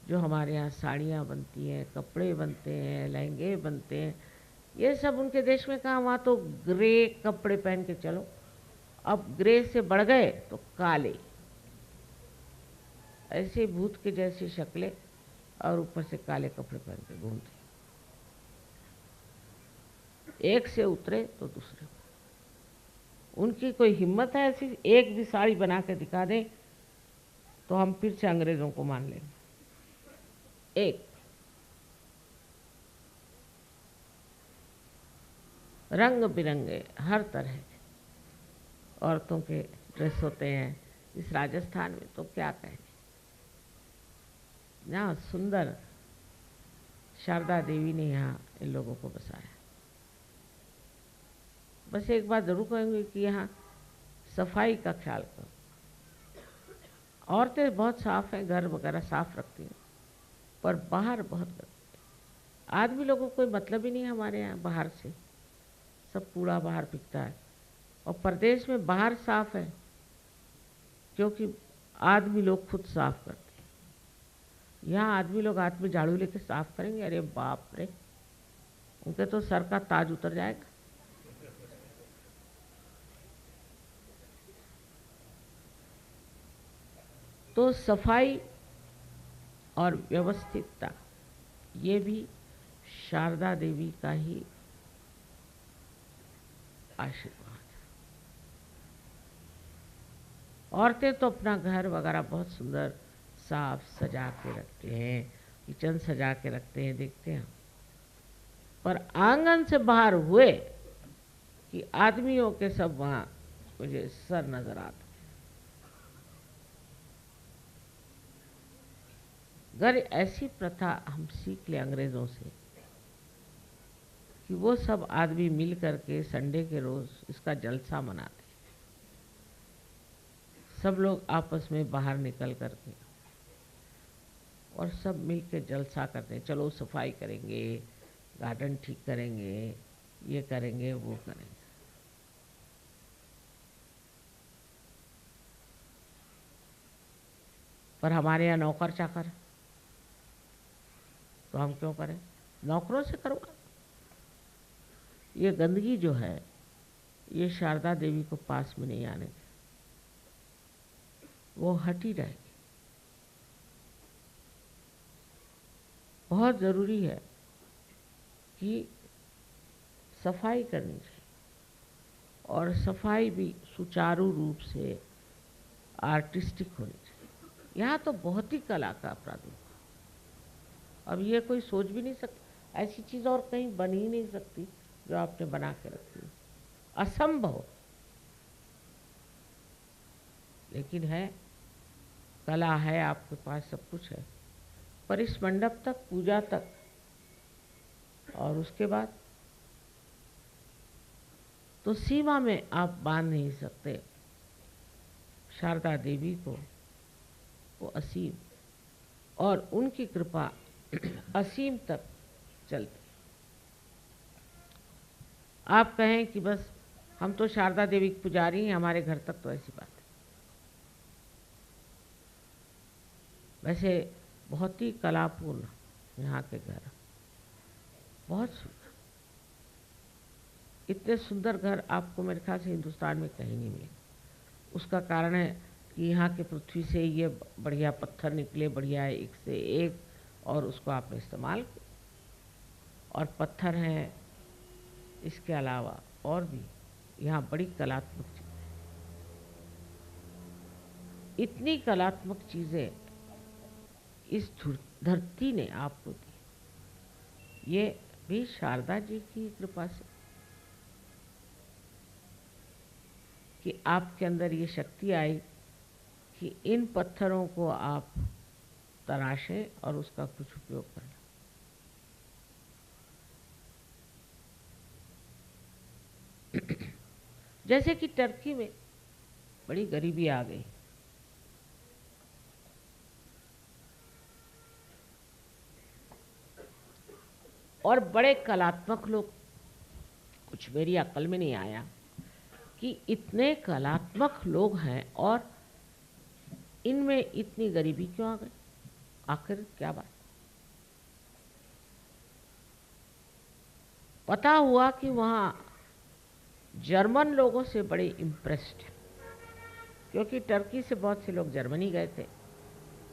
जो हमारे यहाँ साड़ियाँ बनती हैं, कपड़े बनते हैं, लहंगे बनते हैं, ये सब उनके देश में कहाँ। वहाँ तो ग्रे कपड़े पहन के चलो, अब ग्रे से बढ़ गए तो काले, ऐसे भूत के जैसी शक्लें, और ऊपर से काले कपड़े पहन के घूमते। एक से उतरे तो दूसरे, उनकी कोई हिम्मत है ऐसी एक भी साड़ी बना के दिखा दें तो हम फिर से अंग्रेजों को मान लेंगे। एक रंग बिरंगे हर तरह के, औरतों के ड्रेस होते हैं इस राजस्थान में, तो क्या कहें ना, सुंदर शारदा देवी ने यहाँ इन लोगों को बसाया। बस एक बात जरूर कहेंगे कि यहाँ सफाई का ख्याल करो। औरतें बहुत साफ हैं, घर वगैरह साफ रखती हैं, पर बाहर बहुत गंदगी है। आदमी लोगों को कोई मतलब ही नहीं है हमारे यहाँ बाहर से, सब कूड़ा बाहर बिकता है। और प्रदेश में बाहर साफ है क्योंकि आदमी लोग खुद साफ करते हैं। यहाँ आदमी लोग हाथ में झाड़ू लेके साफ करेंगे, अरे बाप रे, उनके तो सर का ताज उतर जाएगा। तो सफाई और व्यवस्थितता ये भी शारदा देवी का ही आशीर्वाद है। औरतें तो अपना घर वगैरह बहुत सुंदर साफ सजा के रखते हैं, किचन सजा के रखते हैं, देखते हैं। पर आंगन से बाहर हुए कि आदमियों के सब वहां मुझे सर नजर आते। अगर ऐसी प्रथा हम सीख ले अंग्रेजों से कि वो सब आदमी मिल करके संडे के रोज इसका जलसा मनाते, सब लोग आपस में बाहर निकल करके और सब मिल के जलसा करते हैं, चलो सफाई करेंगे, गार्डन ठीक करेंगे, ये करेंगे वो करेंगे। पर हमारे यहाँ नौकर चाकर, तो हम क्यों करें, नौकरों से करवा। ये गंदगी जो है ये शारदा देवी को पास में नहीं आने दे, वो हटी रहेगी। बहुत ज़रूरी है कि सफाई करनी चाहिए और सफाई भी सुचारू रूप से आर्टिस्टिक होनी चाहिए। यहाँ तो बहुत ही कला का प्रादुर्भाव, अब ये कोई सोच भी नहीं सकता, ऐसी चीज़ और कहीं बन ही नहीं सकती जो आपने बना के रखी है, असंभव। लेकिन है, कला है, आपके पास सब कुछ है, पर इस मंडप तक, पूजा तक, और उसके बाद तो सीमा में आप बांध नहीं सकते। शारदा देवी को वो असीम, और उनकी कृपा असीम तक चलती। आप कहें कि बस हम तो शारदा देवी की पुजारी हैं, हमारे घर तक, तो ऐसी बात है। वैसे बहुत ही कलापूर्ण यहाँ के घर, बहुत सुंदर। इतने सुंदर घर आपको मेरे ख्याल से हिंदुस्तान में कहीं नहीं मिलेंगे। उसका कारण है कि यहाँ के पृथ्वी से ये बढ़िया पत्थर निकले, बढ़िया एक से एक, और उसको आपने इस्तेमाल किया। और पत्थर हैं, इसके अलावा और भी यहाँ बड़ी कलात्मक चीज़ें, इतनी कलात्मक चीज़ें इस धरती ने आपको दी, ये भी शारदा जी की कृपा से कि आपके अंदर ये शक्ति आई कि इन पत्थरों को आप तराशें और उसका कुछ उपयोग करें। जैसे कि टर्की में बड़ी गरीबी आ गई, और बड़े कलात्मक लोग, कुछ मेरी अक्ल में नहीं आया कि इतने कलात्मक लोग हैं और इनमें इतनी गरीबी क्यों आ गई, आखिर क्या बात। पता हुआ कि वहाँ जर्मन लोगों से बड़े इम्प्रेस्ड, क्योंकि टर्की से बहुत से लोग जर्मनी गए थे,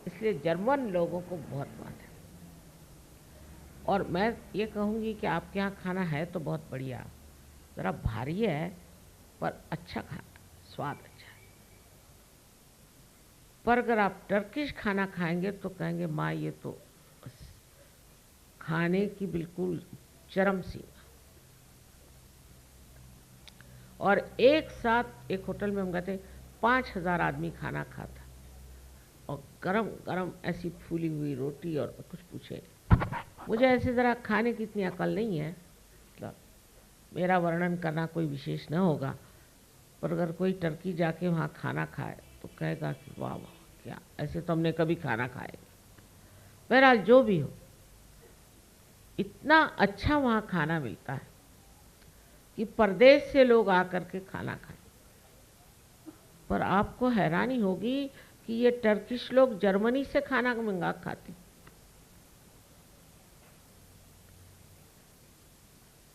इसलिए जर्मन लोगों को बहुत माना। और मैं ये कहूँगी कि आपके यहाँ खाना है तो बहुत बढ़िया, ज़रा भारी है पर अच्छा खाना, स्वाद अच्छा है। पर अगर आप टर्किश खाना खाएंगे तो कहेंगे माँ ये तो खाने की बिल्कुल चरम सीमा। और एक साथ एक होटल में हम गए थे, 5,000 आदमी खाना खाता, और गरम गरम ऐसी फूली हुई रोटी, और कुछ पूछे। मुझे ऐसे ज़रा खाने की इतनी अकल नहीं है, मतलब मेरा वर्णन करना कोई विशेष न होगा, पर अगर कोई टर्की जाके वहाँ खाना खाए तो कहेगा कि वाह वाह, क्या ऐसे तो हमने कभी खाना खाए। बहरहाल जो भी हो, इतना अच्छा वहाँ खाना मिलता है कि परदेश से लोग आकर के खाना खाएं। पर आपको हैरानी होगी कि ये टर्किश लोग जर्मनी से खाना मंगा खाते,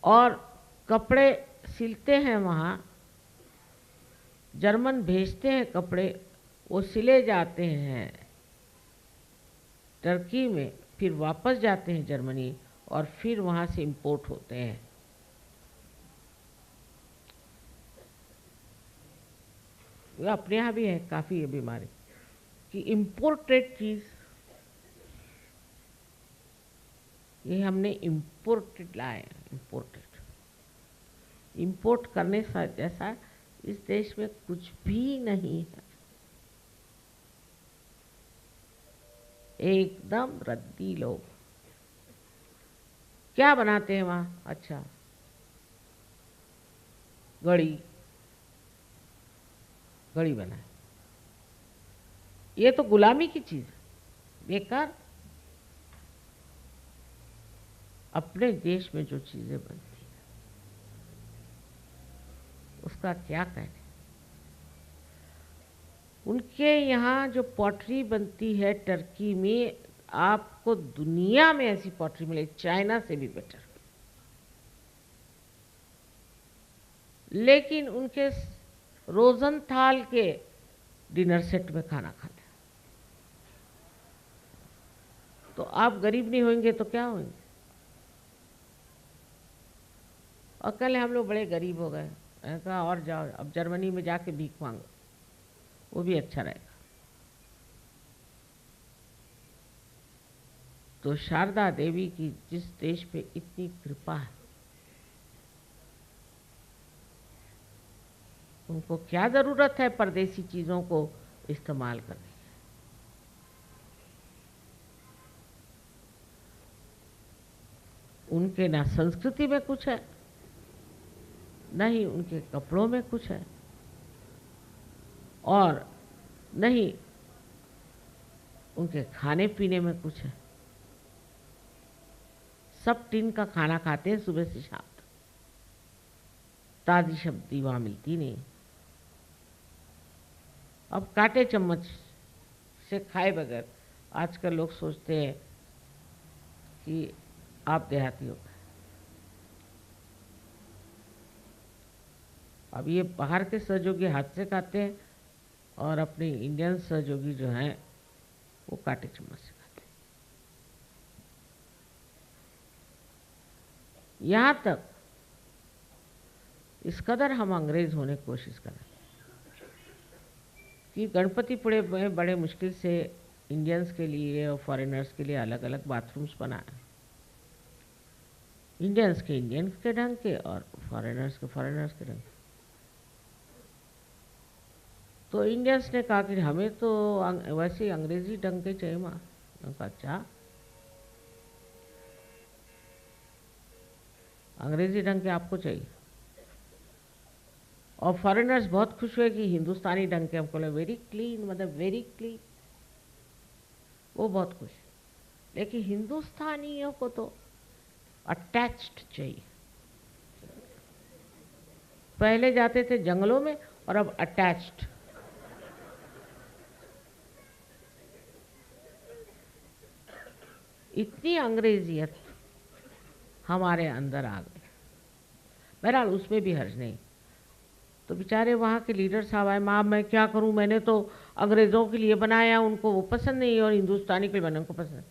और कपड़े सिलते हैं वहाँ, जर्मन भेजते हैं कपड़े, वो सिले जाते हैं टर्की में, फिर वापस जाते हैं जर्मनी, और फिर वहाँ से इंपोर्ट होते हैं। अपने यहाँ भी है काफ़ी ये बीमारी कि इम्पोर्टेड चीज़, ये हमने इम्पोर्टेड लाए, इम्पोर्ट करने सा जैसा इस देश में कुछ भी नहीं है, एकदम रद्दी लोग। क्या बनाते हैं वहाँ? अच्छा, घड़ी बनाए, ये तो गुलामी की चीज है, बेकार। अपने देश में जो चीजें बनती हैं उसका क्या कहने। उनके यहाँ जो पॉटरी बनती है टर्की में, आपको दुनिया में ऐसी पॉटरी मिले, चाइना से भी बेटर। लेकिन उनके रोजनथाल के डिनर सेट में खाना खाते, तो आप गरीब नहीं होंगे तो क्या होंगे? और कल हम लोग बड़े गरीब हो गए, मैंने कहा और जाओ, अब जर्मनी में जाके भीख मांगो, वो भी अच्छा रहेगा। तो शारदा देवी की जिस देश पे इतनी कृपा है, उनको क्या जरूरत है परदेसी चीजों को इस्तेमाल करने की। उनके ना संस्कृति में कुछ है, नहीं उनके कपड़ों में कुछ है, और नहीं उनके खाने पीने में कुछ है। सब टिन का खाना खाते हैं सुबह से शाम तक, ताज़ी सब्जी वहाँ मिलती नहीं। अब कांटे चम्मच से खाए बगैर आजकल लोग सोचते हैं कि आप देहाती हो गए। अब ये बाहर के सहयोगी हाथ से खाते हैं, और अपने इंडियन सहयोगी जो हैं वो कांटे चम्मच से खाते हैं। यहाँ तक इस कदर हम अंग्रेज होने की कोशिश कर रहे हैं कि गणपतिपुरे में बड़े मुश्किल से इंडियंस के लिए और फॉरेनर्स के लिए अलग अलग बाथरूम्स बनाए, इंडियंस के इंडियंस के ढंग के और फॉरेनर्स के फॉरेनर्स के ढंग के। तो इंडियंस ने कहा कि हमें तो वैसे अंग्रेजी ढंग के चाहिए माँ। अच्छा, अंग्रेजी ढंग के आपको चाहिए? और फॉरेनर्स बहुत खुश हुए कि हिंदुस्तानी ढंग के हमको लगे, वेरी क्लीन, मतलब वेरी क्लीन, वो बहुत खुश। लेकिन हिंदुस्तानियों को तो अटैच्ड चाहिए। पहले जाते थे जंगलों में और अब अटैच्ड। इतनी अंग्रेजियत हमारे अंदर आ गई। बहरहाल उसमें भी हर्ज नहीं। तो बेचारे वहाँ के लीडर साहब आए, माँ मैं क्या करूँ, मैंने तो अंग्रेज़ों के लिए बनाया, उनको वो पसंद नहीं, और हिंदुस्तानी के लिए बनाने को पसंद।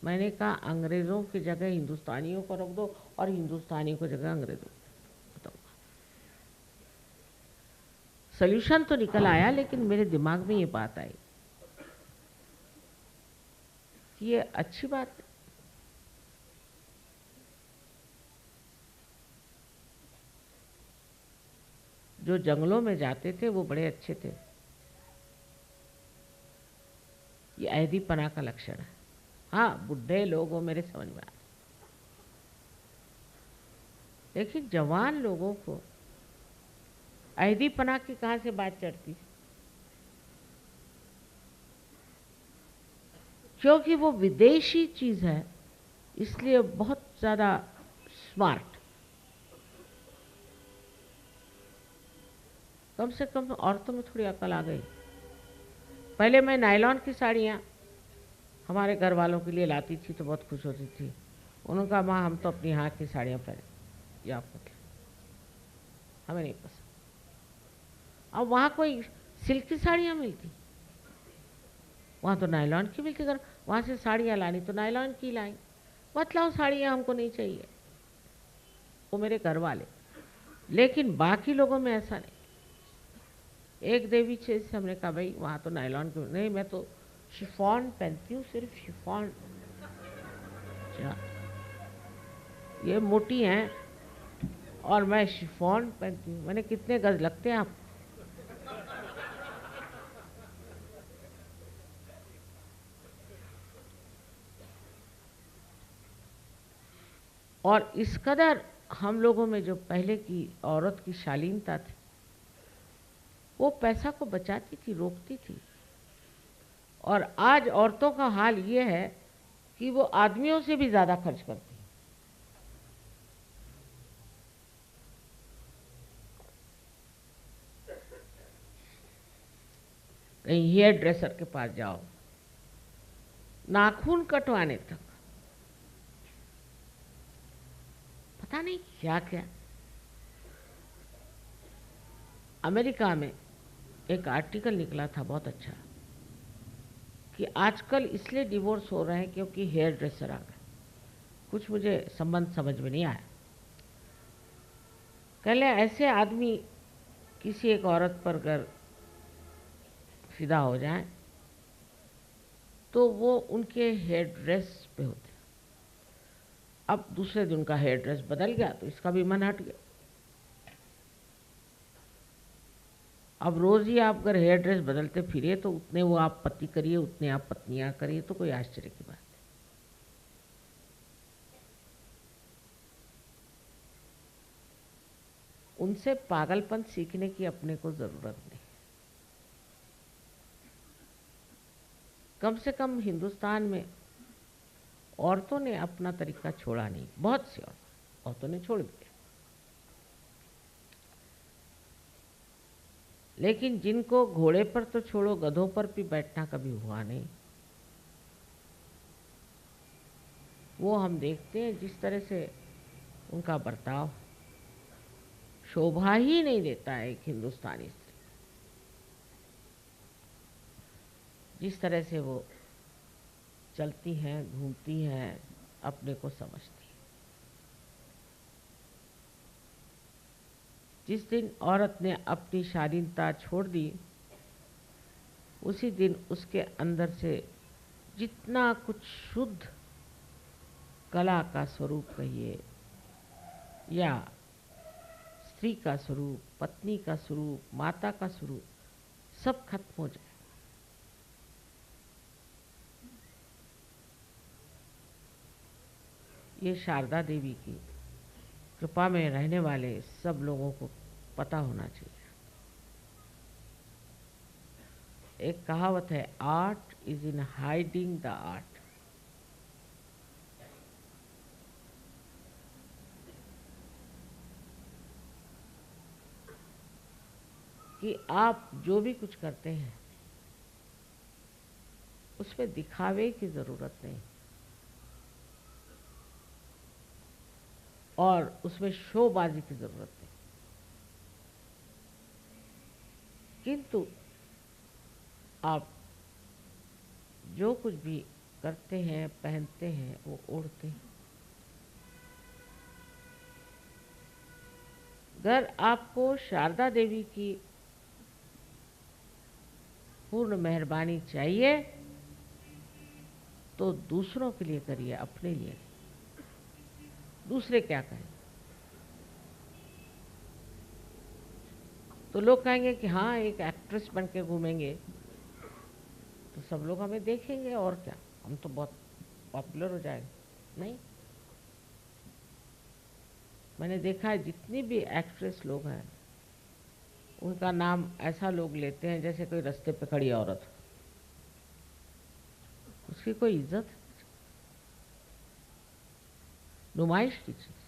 मैंने कहा अंग्रेज़ों की जगह हिंदुस्तानियों को रख दो और हिंदुस्तानियों की जगह अंग्रेज़ों को। बताओ, सल्यूशन तो निकल आया, लेकिन मेरे दिमाग में ये बात आई कि ये अच्छी बात है। जो जंगलों में जाते थे वो बड़े अच्छे थे। ये ऐदीपना का लक्षण है। हाँ, बुढ़े लोग वो मेरे समझ में आए, लेकिन जवान लोगों को ऐदीपना की कहाँ से बात चढ़ती? क्योंकि वो विदेशी चीज है, इसलिए बहुत ज्यादा स्मार्ट। कम से कम औरतों में थोड़ी अकल आ गई। पहले मैं नायलॉन की साड़ियाँ हमारे घर वालों के लिए लाती थी तो बहुत खुश होती थी। उन्होंने कहा, माँ हम तो अपनी हाथ की साड़ियाँ पहने, या आप मतलब हमें नहीं पसंद। अब वहाँ कोई सिल्क की साड़ियाँ मिलती, वहाँ तो नायलॉन की मिलती। अगर वहाँ से साड़ियाँ लानी तो नायलॉन की लाई, बतलाओ साड़ियाँ हमको नहीं चाहिए, वो मेरे घर वाले। लेकिन बाकी लोगों में ऐसा नहीं। एक देवी से हमने कहा, भाई वहाँ तो नायलॉन की नहीं, मैं तो शिफॉन पहनती हूँ, सिर्फ शिफॉन। अच्छा, ये मोटी हैं और मैं शिफॉन पहनती हूँ। मैंने कितने गज लगते हैं आप? और इस कदर हम लोगों में जो पहले की औरत की शालीनता थी, वो पैसा को बचाती थी, रोकती थी। और आज औरतों का हाल ये है कि वो आदमियों से भी ज्यादा खर्च करती हैं। कहीं हेयर ड्रेसर के पास जाओ, नाखून कटवाने तक, पता नहीं क्या क्या। अमेरिका में एक आर्टिकल निकला था बहुत अच्छा कि आजकल इसलिए डिवोर्स हो रहे हैं क्योंकि हेयर ड्रेसर आ गए। कुछ मुझे संबंध समझ में नहीं आया। पहले ऐसे आदमी किसी एक औरत पर अगर फिदा हो जाए तो वो उनके हेयर ड्रेस पे होते। अब दूसरे दिन उनका हेयर ड्रेस बदल गया तो इसका भी मन हट गया। अब रोज ही आप अगर हेयर ड्रेस बदलते फिरिए तो उतने वो आप पति करिए, उतने आप पत्नियां करिए, तो कोई आश्चर्य की बात है। उनसे पागलपन सीखने की अपने को जरूरत नहीं। कम से कम हिंदुस्तान में औरतों ने अपना तरीका छोड़ा नहीं। बहुत सी औरतों ने छोड़ दिया, लेकिन जिनको घोड़े पर तो छोड़ो, गधों पर भी बैठना कभी हुआ नहीं, वो हम देखते हैं। जिस तरह से उनका बर्ताव शोभा ही नहीं देता है एक हिंदुस्तानी से। जिस तरह से वो चलती हैं, घूमती हैं, अपने को समझती हैं। जिस दिन औरत ने अपनी शालीनता छोड़ दी, उसी दिन उसके अंदर से जितना कुछ शुद्ध कला का स्वरूप कहिए, या स्त्री का स्वरूप, पत्नी का स्वरूप, माता का स्वरूप, सब खत्म हो जाए। ये शारदा देवी की कृपा में रहने वाले सब लोगों को पता होना चाहिए। एक कहावत है, art is in hiding the art. कि आप जो भी कुछ करते हैं उसमें दिखावे की जरूरत नहीं, और उसमें शोबाजी की जरूरत नहीं। किंतु आप जो कुछ भी करते हैं, पहनते हैं, वो ओढ़ते हैं। अगर आपको शारदा देवी की पूर्ण मेहरबानी चाहिए तो दूसरों के लिए करिए, अपने लिए नहीं। दूसरे क्या कहें? तो लोग कहेंगे कि हाँ एक एक्ट्रेस बन के घूमेंगे तो सब लोग हमें देखेंगे और क्या, हम तो बहुत पॉपुलर हो जाएंगे। नहीं, मैंने देखा है जितनी भी एक्ट्रेस लोग हैं उनका नाम ऐसा लोग लेते हैं जैसे कोई रास्ते पे खड़ी औरत, उसकी कोई इज्जत, नुमाइश की चीज।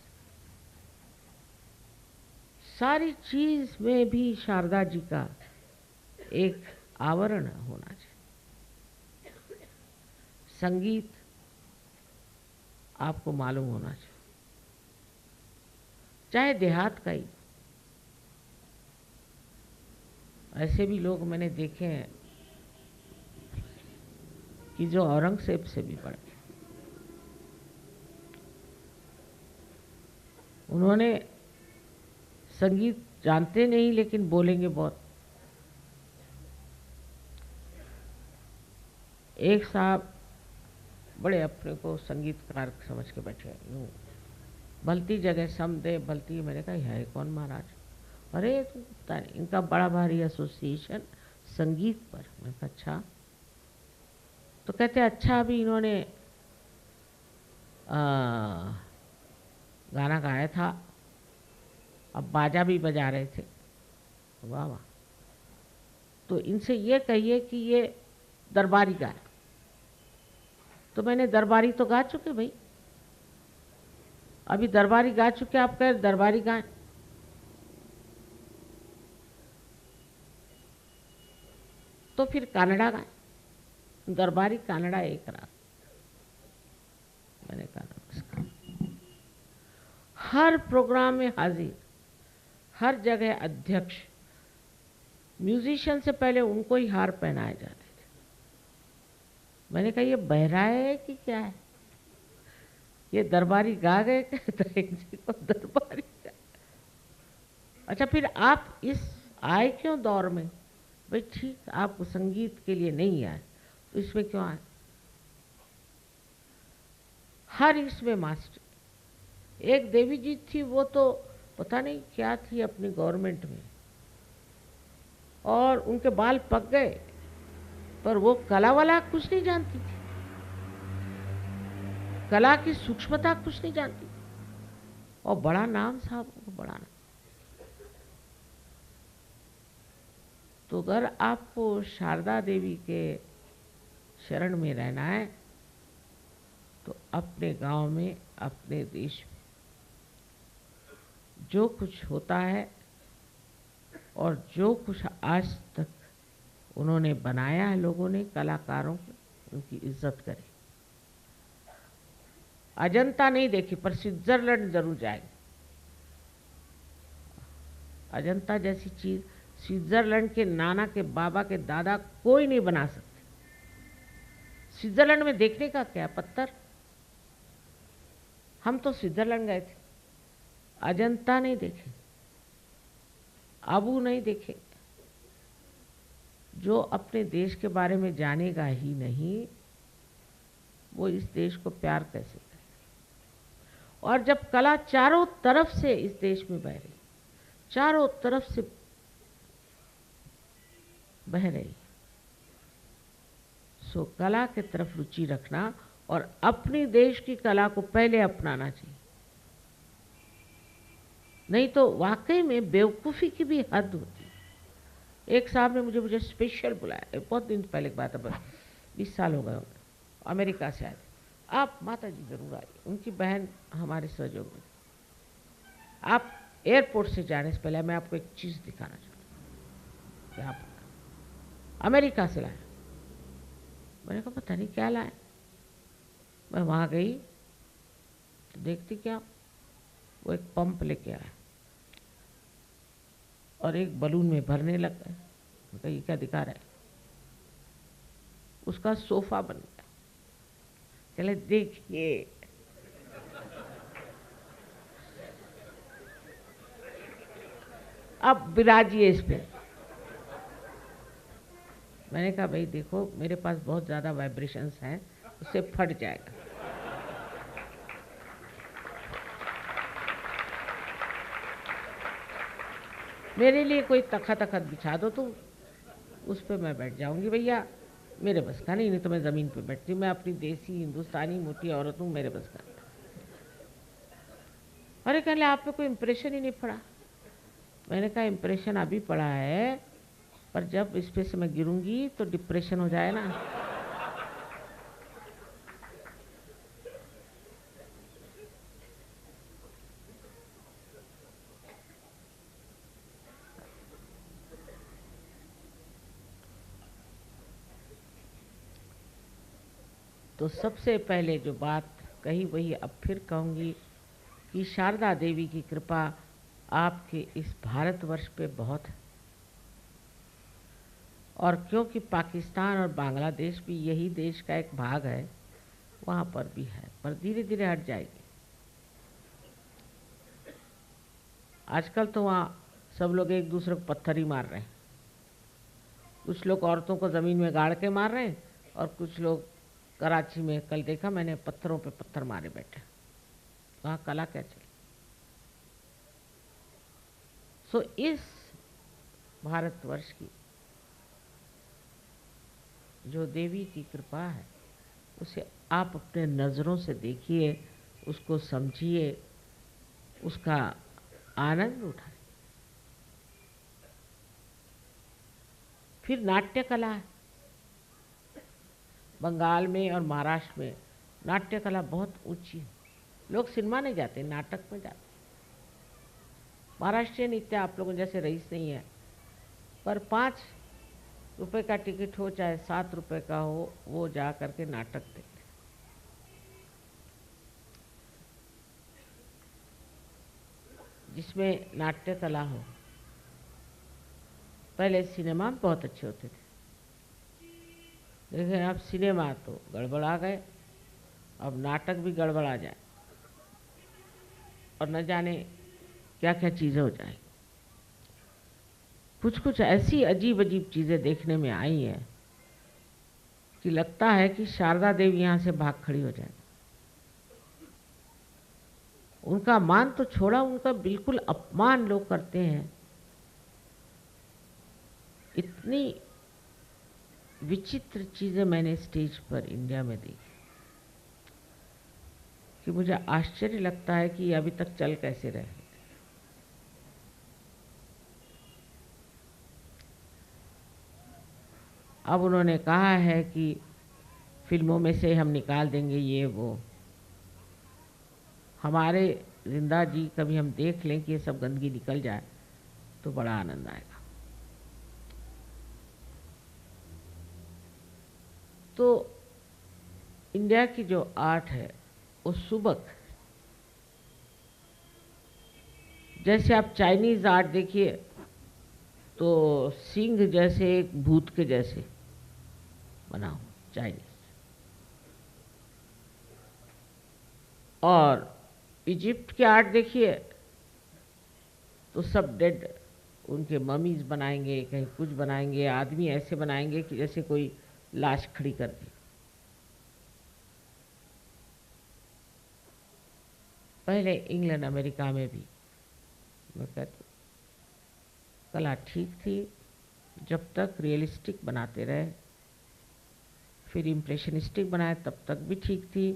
सारी चीज में भी शारदा जी का एक आवरण होना चाहिए। संगीत आपको मालूम होना चाहिए, चाहे देहात का ही। ऐसे भी लोग मैंने देखे हैं कि जो औरंगजेब से भी पढ़े, उन्होंने संगीत जानते नहीं लेकिन बोलेंगे बहुत। एक साहब बड़े अपने को संगीतकार समझ के बैठे, यूँ भलती जगह सम दे भलती। मैंने कहा है कौन महाराज? अरे तो इनका बड़ा भारी एसोसिएशन संगीत पर। मैंने कहा अच्छा। तो कहते अच्छा अभी इन्होंने गाना गाया था, अब बाजा भी बजा रहे थे। वाह वाह। तो इनसे ये कहिए कि ये दरबारी गाए। तो मैंने दरबारी तो गा चुके भाई, अभी दरबारी गा चुके, आप कह दरबारी गाएं। तो फिर कानड़ा गाएं, दरबारी कानड़ा एक रात। मैंने कहा नमस्कार। हर प्रोग्राम में हाजिर, हर जगह अध्यक्ष। म्यूजिशियन से पहले उनको ही हार पहनाए जाते थे। मैंने कहा ये बहरा है कि क्या है? ये दरबारी गा गए जी को दरबारी गा। अच्छा फिर आप इस आए क्यों दौर में? भाई ठीक, आप संगीत के लिए नहीं आए तो इसमें क्यों आए? हर इसमें मास्टर। एक देवी जी थी, वो तो पता नहीं क्या थी अपनी गवर्नमेंट में, और उनके बाल पक गए, पर वो कला वाला कुछ नहीं जानती थी, कला की सूक्ष्मता कुछ नहीं जानती, और बड़ा नाम साहब, बड़ा नाम। तो अगर आपको शारदा देवी के शरण में रहना है तो अपने गांव में, अपने देश में जो कुछ होता है और जो कुछ आज तक उन्होंने बनाया है लोगों ने, कलाकारों को, उनकी इज्जत करें। अजंता नहीं देखी पर स्विट्जरलैंड जरूर जाएंगे। अजंता जैसी चीज स्विट्जरलैंड के नाना के बाबा के दादा कोई नहीं बना सकते। स्विट्जरलैंड में देखने का क्या, पत्थर। हम तो स्विट्जरलैंड गए थे, अजंता नहीं देखे, आबू नहीं देखे। जो अपने देश के बारे में जानेगा ही नहीं, वो इस देश को प्यार कैसे करे? और जब कला चारों तरफ से इस देश में बह रही, चारों तरफ से बह रही, सो कला की तरफ रुचि रखना और अपनी देश की कला को पहले अपनाना चाहिए। नहीं तो वाकई में बेवकूफ़ी की भी हद होती है। एक साहब ने मुझे स्पेशल बुलाया, बहुत दिन पहले की बात है, 20 साल हो गए, अमेरिका से आए। आप माता जी जरूर आइए, उनकी बहन हमारे सहयोग में। आप एयरपोर्ट से जाने से पहले मैं आपको एक चीज़ दिखाना चाहता हूँ। आप अमेरिका से लाए। मैंने कहा पता नहीं क्या लाए। मैं वहाँ गई तो देखती क्या, वो एक पंप लेके आया और एक बलून में भरने लग गए। ये क्या दिखा रहा है? उसका सोफा बन गया। चले देखिए, अब विराजिए इस पे। मैंने कहा भाई देखो, मेरे पास बहुत ज़्यादा वाइब्रेशंस हैं, उससे फट जाएगा। मेरे लिए कोई तखत तखत बिछा दो तो उस पर मैं बैठ जाऊंगी भैया, मेरे बस का नहीं तो मैं ज़मीन पे बैठती हूँ। मैं अपनी देसी हिंदुस्तानी मोटी औरत हूँ, मेरे बस का। अरे कहले आप पे कोई इम्प्रेशन ही नहीं पड़ा। मैंने कहा इम्प्रेशन अभी पड़ा है, पर जब इस पे से मैं गिरूंगी तो डिप्रेशन हो जाए ना। तो सबसे पहले जो बात कही वही अब फिर कहूँगी कि शारदा देवी की कृपा आपके इस भारतवर्ष पे बहुत है, और क्योंकि पाकिस्तान और बांग्लादेश भी यही देश का एक भाग है, वहाँ पर भी है, पर धीरे धीरे हट जाएगी। आजकल तो वहाँ सब लोग एक दूसरे को पत्थर ही मार रहे हैं। कुछ लोग औरतों को ज़मीन में गाड़ के मार रहे हैं, और कुछ लोग कराची में कल देखा मैंने पत्थरों पे पत्थर मारे बैठे। वहाँ कला क्या चली। सो इस भारतवर्ष की जो देवी की कृपा है उसे आप अपने नज़रों से देखिए, उसको समझिए, उसका आनंद उठाए। फिर नाट्य कला है। बंगाल में और महाराष्ट्र में नाट्य कला बहुत ऊंची है। लोग सिनेमा नहीं जाते, नाटक में जाते। महाराष्ट्रीय नृत्य आप लोगों जैसे रईस नहीं है, पर 5 रुपए का टिकट हो चाहे 7 रुपए का हो, वो जा करके नाटक देखते। जिसमें नाट्य कला हो। पहले सिनेमा बहुत अच्छे होते थे, लेकिन अब सिनेमा तो गड़बड़ा गए, अब नाटक भी गड़बड़ा जाए और न जाने क्या क्या चीज़ें हो जाए। कुछ कुछ ऐसी अजीब अजीब चीज़ें देखने में आई हैं कि लगता है कि शारदा देवी यहाँ से भाग खड़ी हो जाए। उनका मान तो छोड़ा, उनका बिल्कुल अपमान लोग करते हैं। इतनी विचित्र चीज़ें मैंने स्टेज पर इंडिया में देखी कि मुझे आश्चर्य लगता है कि अभी तक चल कैसे रहे। अब उन्होंने कहा है कि फिल्मों में से हम निकाल देंगे ये वो। हमारे जिंदा जी कभी हम देख लें कि ये सब गंदगी निकल जाए तो बड़ा आनंद आएगा। तो इंडिया की जो आर्ट है वो सुबक, जैसे आप चाइनीज आर्ट देखिए तो सिंह जैसे एक भूत के जैसे बना हो चाइनीज, और इजिप्ट के आर्ट देखिए तो सब डेड, उनके ममीज बनाएंगे, कहीं कुछ बनाएंगे, आदमी ऐसे बनाएंगे कि जैसे कोई लाश खड़ी कर दी। पहले इंग्लैंड अमेरिका में भी मैं कहती कला ठीक थी जब तक रियलिस्टिक बनाते रहे, फिर इम्प्रेशनिस्टिक बनाए तब तक भी ठीक थी,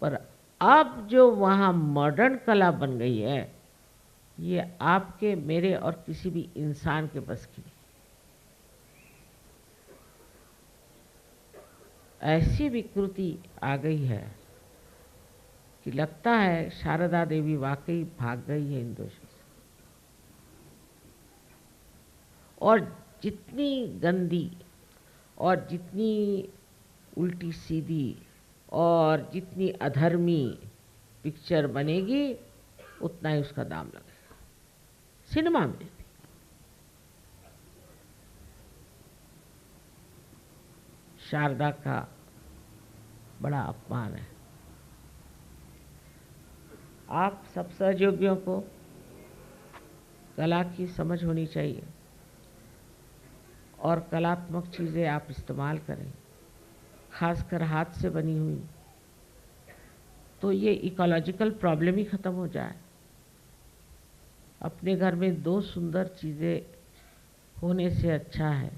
पर अब जो वहाँ मॉडर्न कला बन गई है ये आपके मेरे और किसी भी इंसान के बस की नहीं। ऐसी विकृति आ गई है कि लगता है शारदा देवी वाकई भाग गई है इन दोषों से। और जितनी गंदी और जितनी उल्टी सीधी और जितनी अधर्मी पिक्चर बनेगी उतना ही उसका दाम लगेगा, सिनेमा में भी। शारदा का बड़ा अपमान है। आप सब सहयोगियों को कला की समझ होनी चाहिए और कलात्मक चीज़ें आप इस्तेमाल करें, खासकर हाथ से बनी हुई, तो ये इकोलॉजिकल प्रॉब्लम ही ख़त्म हो जाए। अपने घर में 2 सुंदर चीज़ें होने से अच्छा है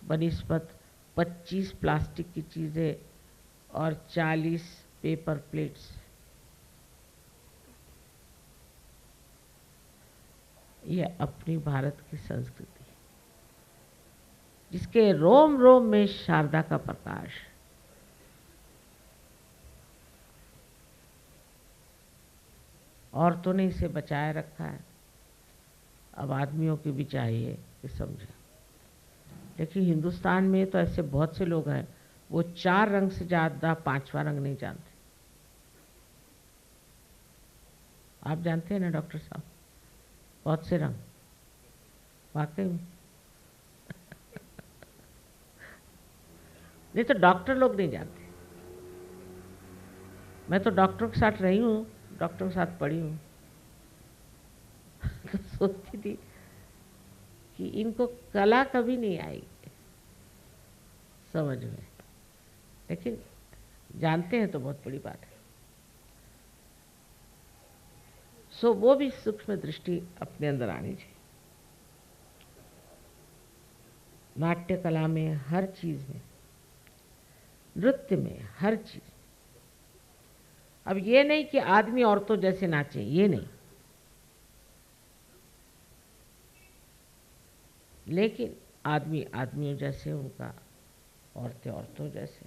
बनिस्बत 25 प्लास्टिक की चीज़ें और 40 पेपर प्लेट्स। यह अपनी भारत की संस्कृति जिसके रोम रोम में शारदा का प्रकाश। औरतों ने इसे बचाए रखा है, अब आदमियों की भी चाहिए कि समझें। लेकिन हिंदुस्तान में तो ऐसे बहुत से लोग हैं, वो 4 रंग से ज़्यादा 5वां रंग नहीं जानते। आप जानते हैं ना डॉक्टर साहब, बहुत से रंग वाकई में। नहीं तो डॉक्टर लोग नहीं जानते। मैं तो डॉक्टरों के साथ रही हूँ, डॉक्टरों के साथ पढ़ी हूँ। तो सोचती थी कि इनको कला कभी नहीं आएगी समझ में, लेकिन जानते हैं तो बहुत बड़ी बात है। सो वो भी सूक्ष्म दृष्टि अपने अंदर आनी चाहिए। नाट्य कला में, हर चीज में, नृत्य में, हर चीज। अब ये नहीं कि आदमी औरतों जैसे नाचे, ये नहीं, लेकिन आदमी आदमियों जैसे उनका, औरतें औरतों जैसे।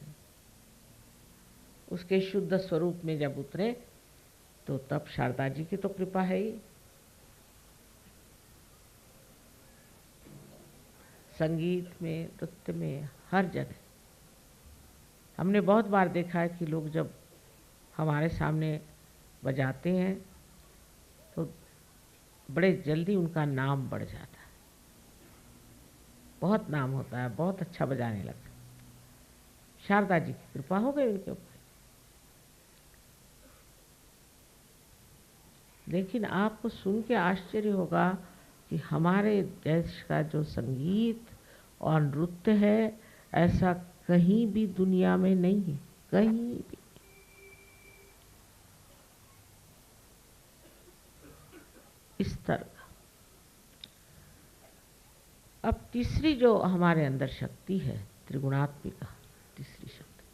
उसके शुद्ध स्वरूप में जब उतरे तो तब शारदा जी की तो कृपा है ही। संगीत में, नृत्य में, हर जगह हमने बहुत बार देखा है कि लोग जब हमारे सामने बजाते हैं तो बड़े जल्दी उनका नाम बढ़ जाता है, बहुत नाम होता है, बहुत अच्छा बजाने लगता है। शारदा जी की कृपा हो गई उनके ऊपर। लेकिन आपको सुन के आश्चर्य होगा कि हमारे देश का जो संगीत और नृत्य है, ऐसा कहीं भी दुनिया में नहीं है, कहीं भी। इस तरह। अब तीसरी जो हमारे अंदर शक्ति है, त्रिगुणात्मिका तीसरी शक्ति,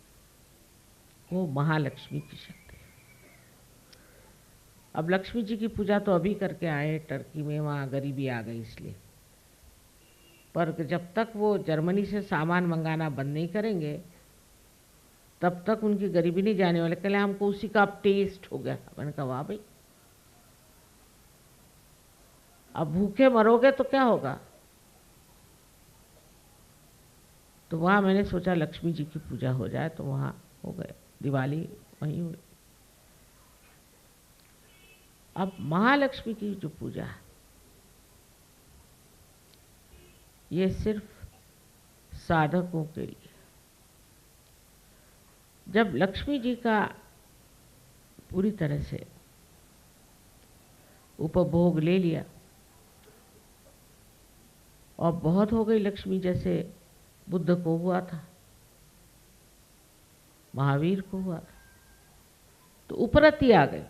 वो महालक्ष्मी की शक्ति है। अब लक्ष्मी जी की पूजा तो अभी करके आए टर्की में, वहाँ गरीबी आ गई इसलिए। पर जब तक वो जर्मनी से सामान मंगाना बंद नहीं करेंगे तब तक उनकी गरीबी नहीं जाने वाले। कहले हमको उसी का अब टेस्ट हो गया। मैंने कहा वाह भाई, अब भूखे मरोगे तो क्या होगा। तो वहाँ मैंने सोचा लक्ष्मी जी की पूजा हो जाए, तो वहाँ हो गए, दिवाली वहीं हुई। अब महालक्ष्मी की जो पूजा है, ये सिर्फ साधकों के लिए। जब लक्ष्मी जी का पूरी तरह से उपभोग ले लिया और बहुत हो गई लक्ष्मी, जैसे बुद्ध को हुआ था, महावीर को हुआ था, तो उपरति आ गई।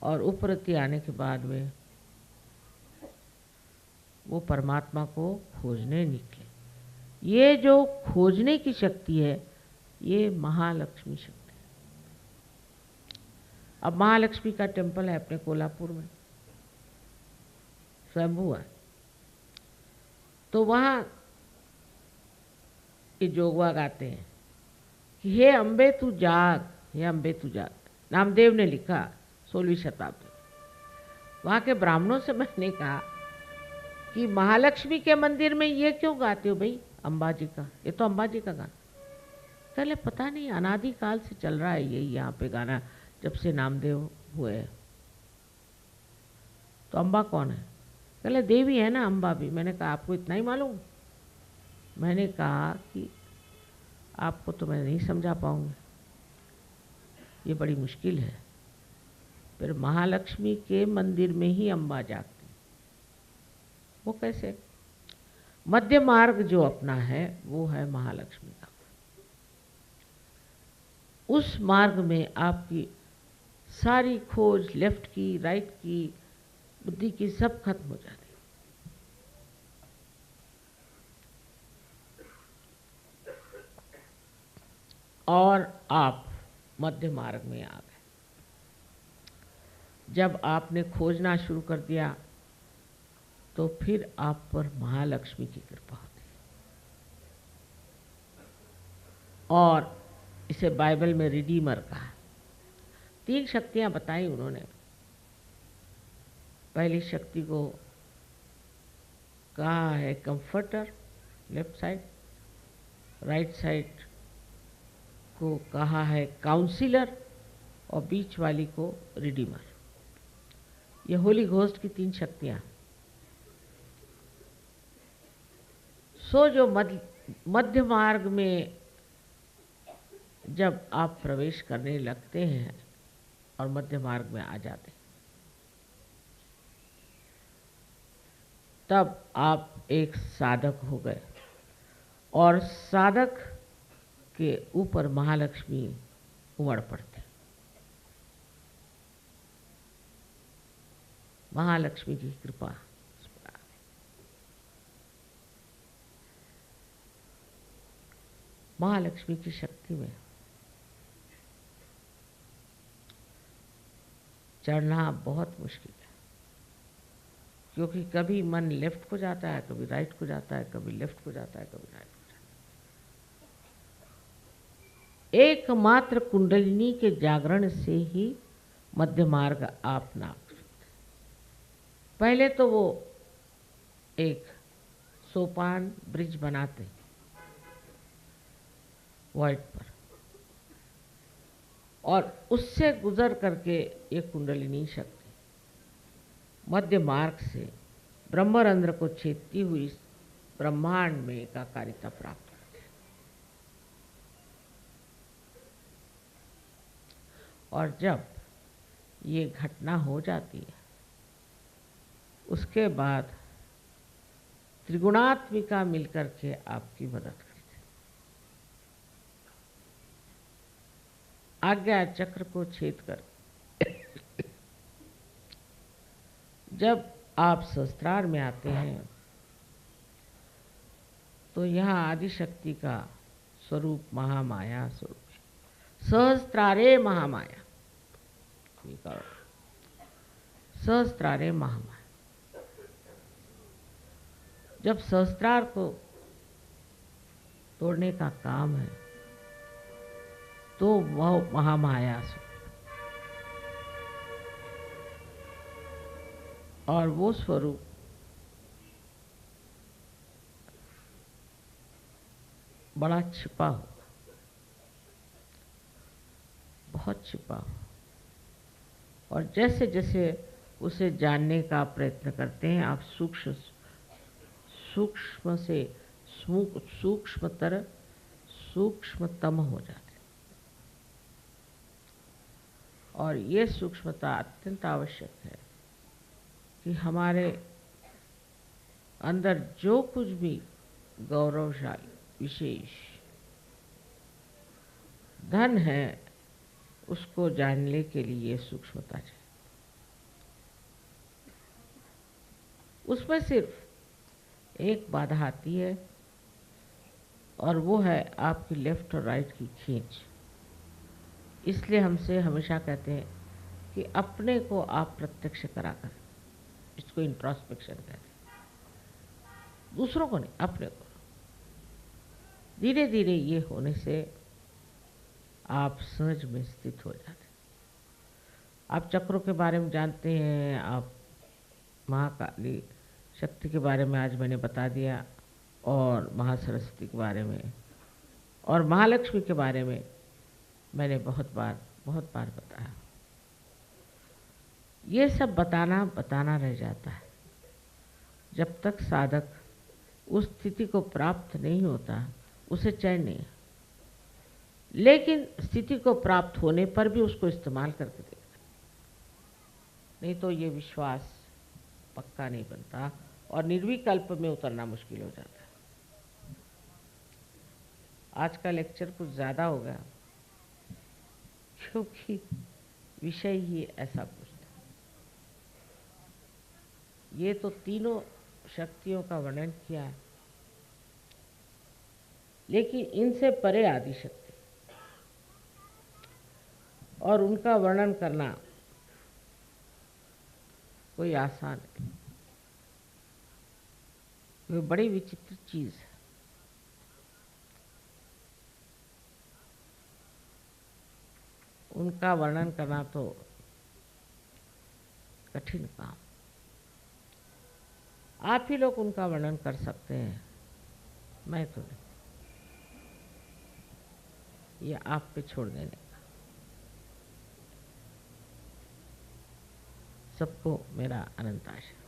और उपरति आने के बाद में वो परमात्मा को खोजने निकले। ये जो खोजने की शक्ति है, ये महालक्ष्मी शक्ति है। अब महालक्ष्मी का टेम्पल है अपने कोल्हापुर में, स्वयंभू है। तो वहाँ ये जोगवा गाते हैं कि हे अम्बे तू जाग, हे अम्बे तू जाग। नामदेव ने लिखा 16वीं शताब्दी। वहाँ के ब्राह्मणों से मैंने कहा कि महालक्ष्मी के मंदिर में ये क्यों गाते हो भाई, अम्बा जी का, ये तो अम्बा जी का गाना। पहले पता नहीं, अनादिकाल से चल रहा है यही यहाँ पे गाना, जब से नामदेव हुए। तो अम्बा कौन है? कहले देवी है ना अम्बा भी। मैंने कहा आपको इतना ही मालूम? मैंने कहा कि आपको तो मैं नहीं समझा पाऊंगी, ये बड़ी मुश्किल है। फिर महालक्ष्मी के मंदिर में ही अम्बा जागती, वो कैसे? मध्य मार्ग जो अपना है वो है महालक्ष्मी का। उस मार्ग में आपकी सारी खोज लेफ्ट की, राइट की, बुद्धि की सब खत्म हो जाती। और आप मध्य मार्ग में आ गए। जब आपने खोजना शुरू कर दिया तो फिर आप पर महालक्ष्मी की कृपा होती है। और इसे बाइबल में रिडीमर कहा। 3 शक्तियां बताई उन्होंने। पहली शक्ति को कहा है comforter, left side. Right side को कहा है काउंसिलर और बीच वाली को रिडीमर। ये होली घोस्ट की 3 शक्तियां। सो जो मध्य मार्ग में जब आप प्रवेश करने लगते हैं और मध्य मार्ग में आ जाते हैं, तब आप एक साधक हो गए और साधक के ऊपर महालक्ष्मी उमड़ पड़ते। महालक्ष्मी की कृपा। महालक्ष्मी की शक्ति में चढ़ना बहुत मुश्किल है, क्योंकि कभी मन लेफ्ट को जाता है, कभी राइट को जाता है, कभी लेफ्ट को जाता है, कभी राइट को जाता है। एकमात्र कुंडलिनी के जागरण से ही मध्य मार्ग आप नाप सकते। पहले तो वो एक सोपान ब्रिज बनाते वाइट पर, और उससे गुजर करके ये कुंडलिनी शक्ति मध्य मार्ग से ब्रह्मरंध्र को छेदती हुई ब्रह्मांड में एकाकारिता प्राप्त करती है। और जब ये घटना हो जाती है, उसके बाद त्रिगुणात्मिका मिलकर के आपकी मदद करती है। आज्ञा चक्र को छेद कर जब आप सहस्त्रार में आते हैं तो यहाँ आदिशक्ति का स्वरूप महामाया स्वरूप है। सहस्त्रारे महामाया, सहस्त्रारे महामाया। जब सहस्त्रार को तोड़ने का काम है तो वह महामाया स्वरूप, और वो स्वरूप बड़ा छिपा हो, बहुत छिपा हो। और जैसे जैसे उसे जानने का प्रयत्न करते हैं, आप सूक्ष्म से सूक्ष्मतर सूक्ष्मतम हो जाते हैं। और ये सूक्ष्मता अत्यंत आवश्यक है कि हमारे अंदर जो कुछ भी गौरवशाली विशेष धन है, उसको जानने के लिए सूक्ष्मता चाहिए। उसमें सिर्फ एक बाधा आती है, और वो है आपकी लेफ्ट और राइट की खींच। इसलिए हमसे हमेशा कहते हैं कि अपने को आप प्रत्यक्ष कराकर, इसको इंट्रोस्पेक्शन कहते हैं, दूसरों को नहीं, अपने को। धीरे धीरे ये होने से आप सहज में स्थित हो जाते। आप चक्रों के बारे में जानते हैं, आप महाकाली शक्ति के बारे में आज मैंने बता दिया, और महासरस्वती के बारे में और महालक्ष्मी के बारे में मैंने बहुत बार बताया। ये सब बताना रह जाता है जब तक साधक उस स्थिति को प्राप्त नहीं होता, उसे चैन नहीं। लेकिन स्थिति को प्राप्त होने पर भी उसको इस्तेमाल करके देखना, नहीं तो ये विश्वास पक्का नहीं बनता और निर्विकल्प में उतरना मुश्किल हो जाता है। आज का लेक्चर कुछ ज़्यादा हो गया, क्योंकि विषय ही ऐसा कुछ था। ये तो तीनों शक्तियों का वर्णन किया है, लेकिन इनसे परे आदि शक्ति, और उनका वर्णन करना कोई आसान नहीं। वे बड़ी विचित्र चीज है। उनका वर्णन करना तो कठिन काम। आप ही लोग उनका वर्णन कर सकते हैं, मैं तो नहीं। ये आप पे छोड़ देने का। सबको मेरा अनंत आशीर्वाद।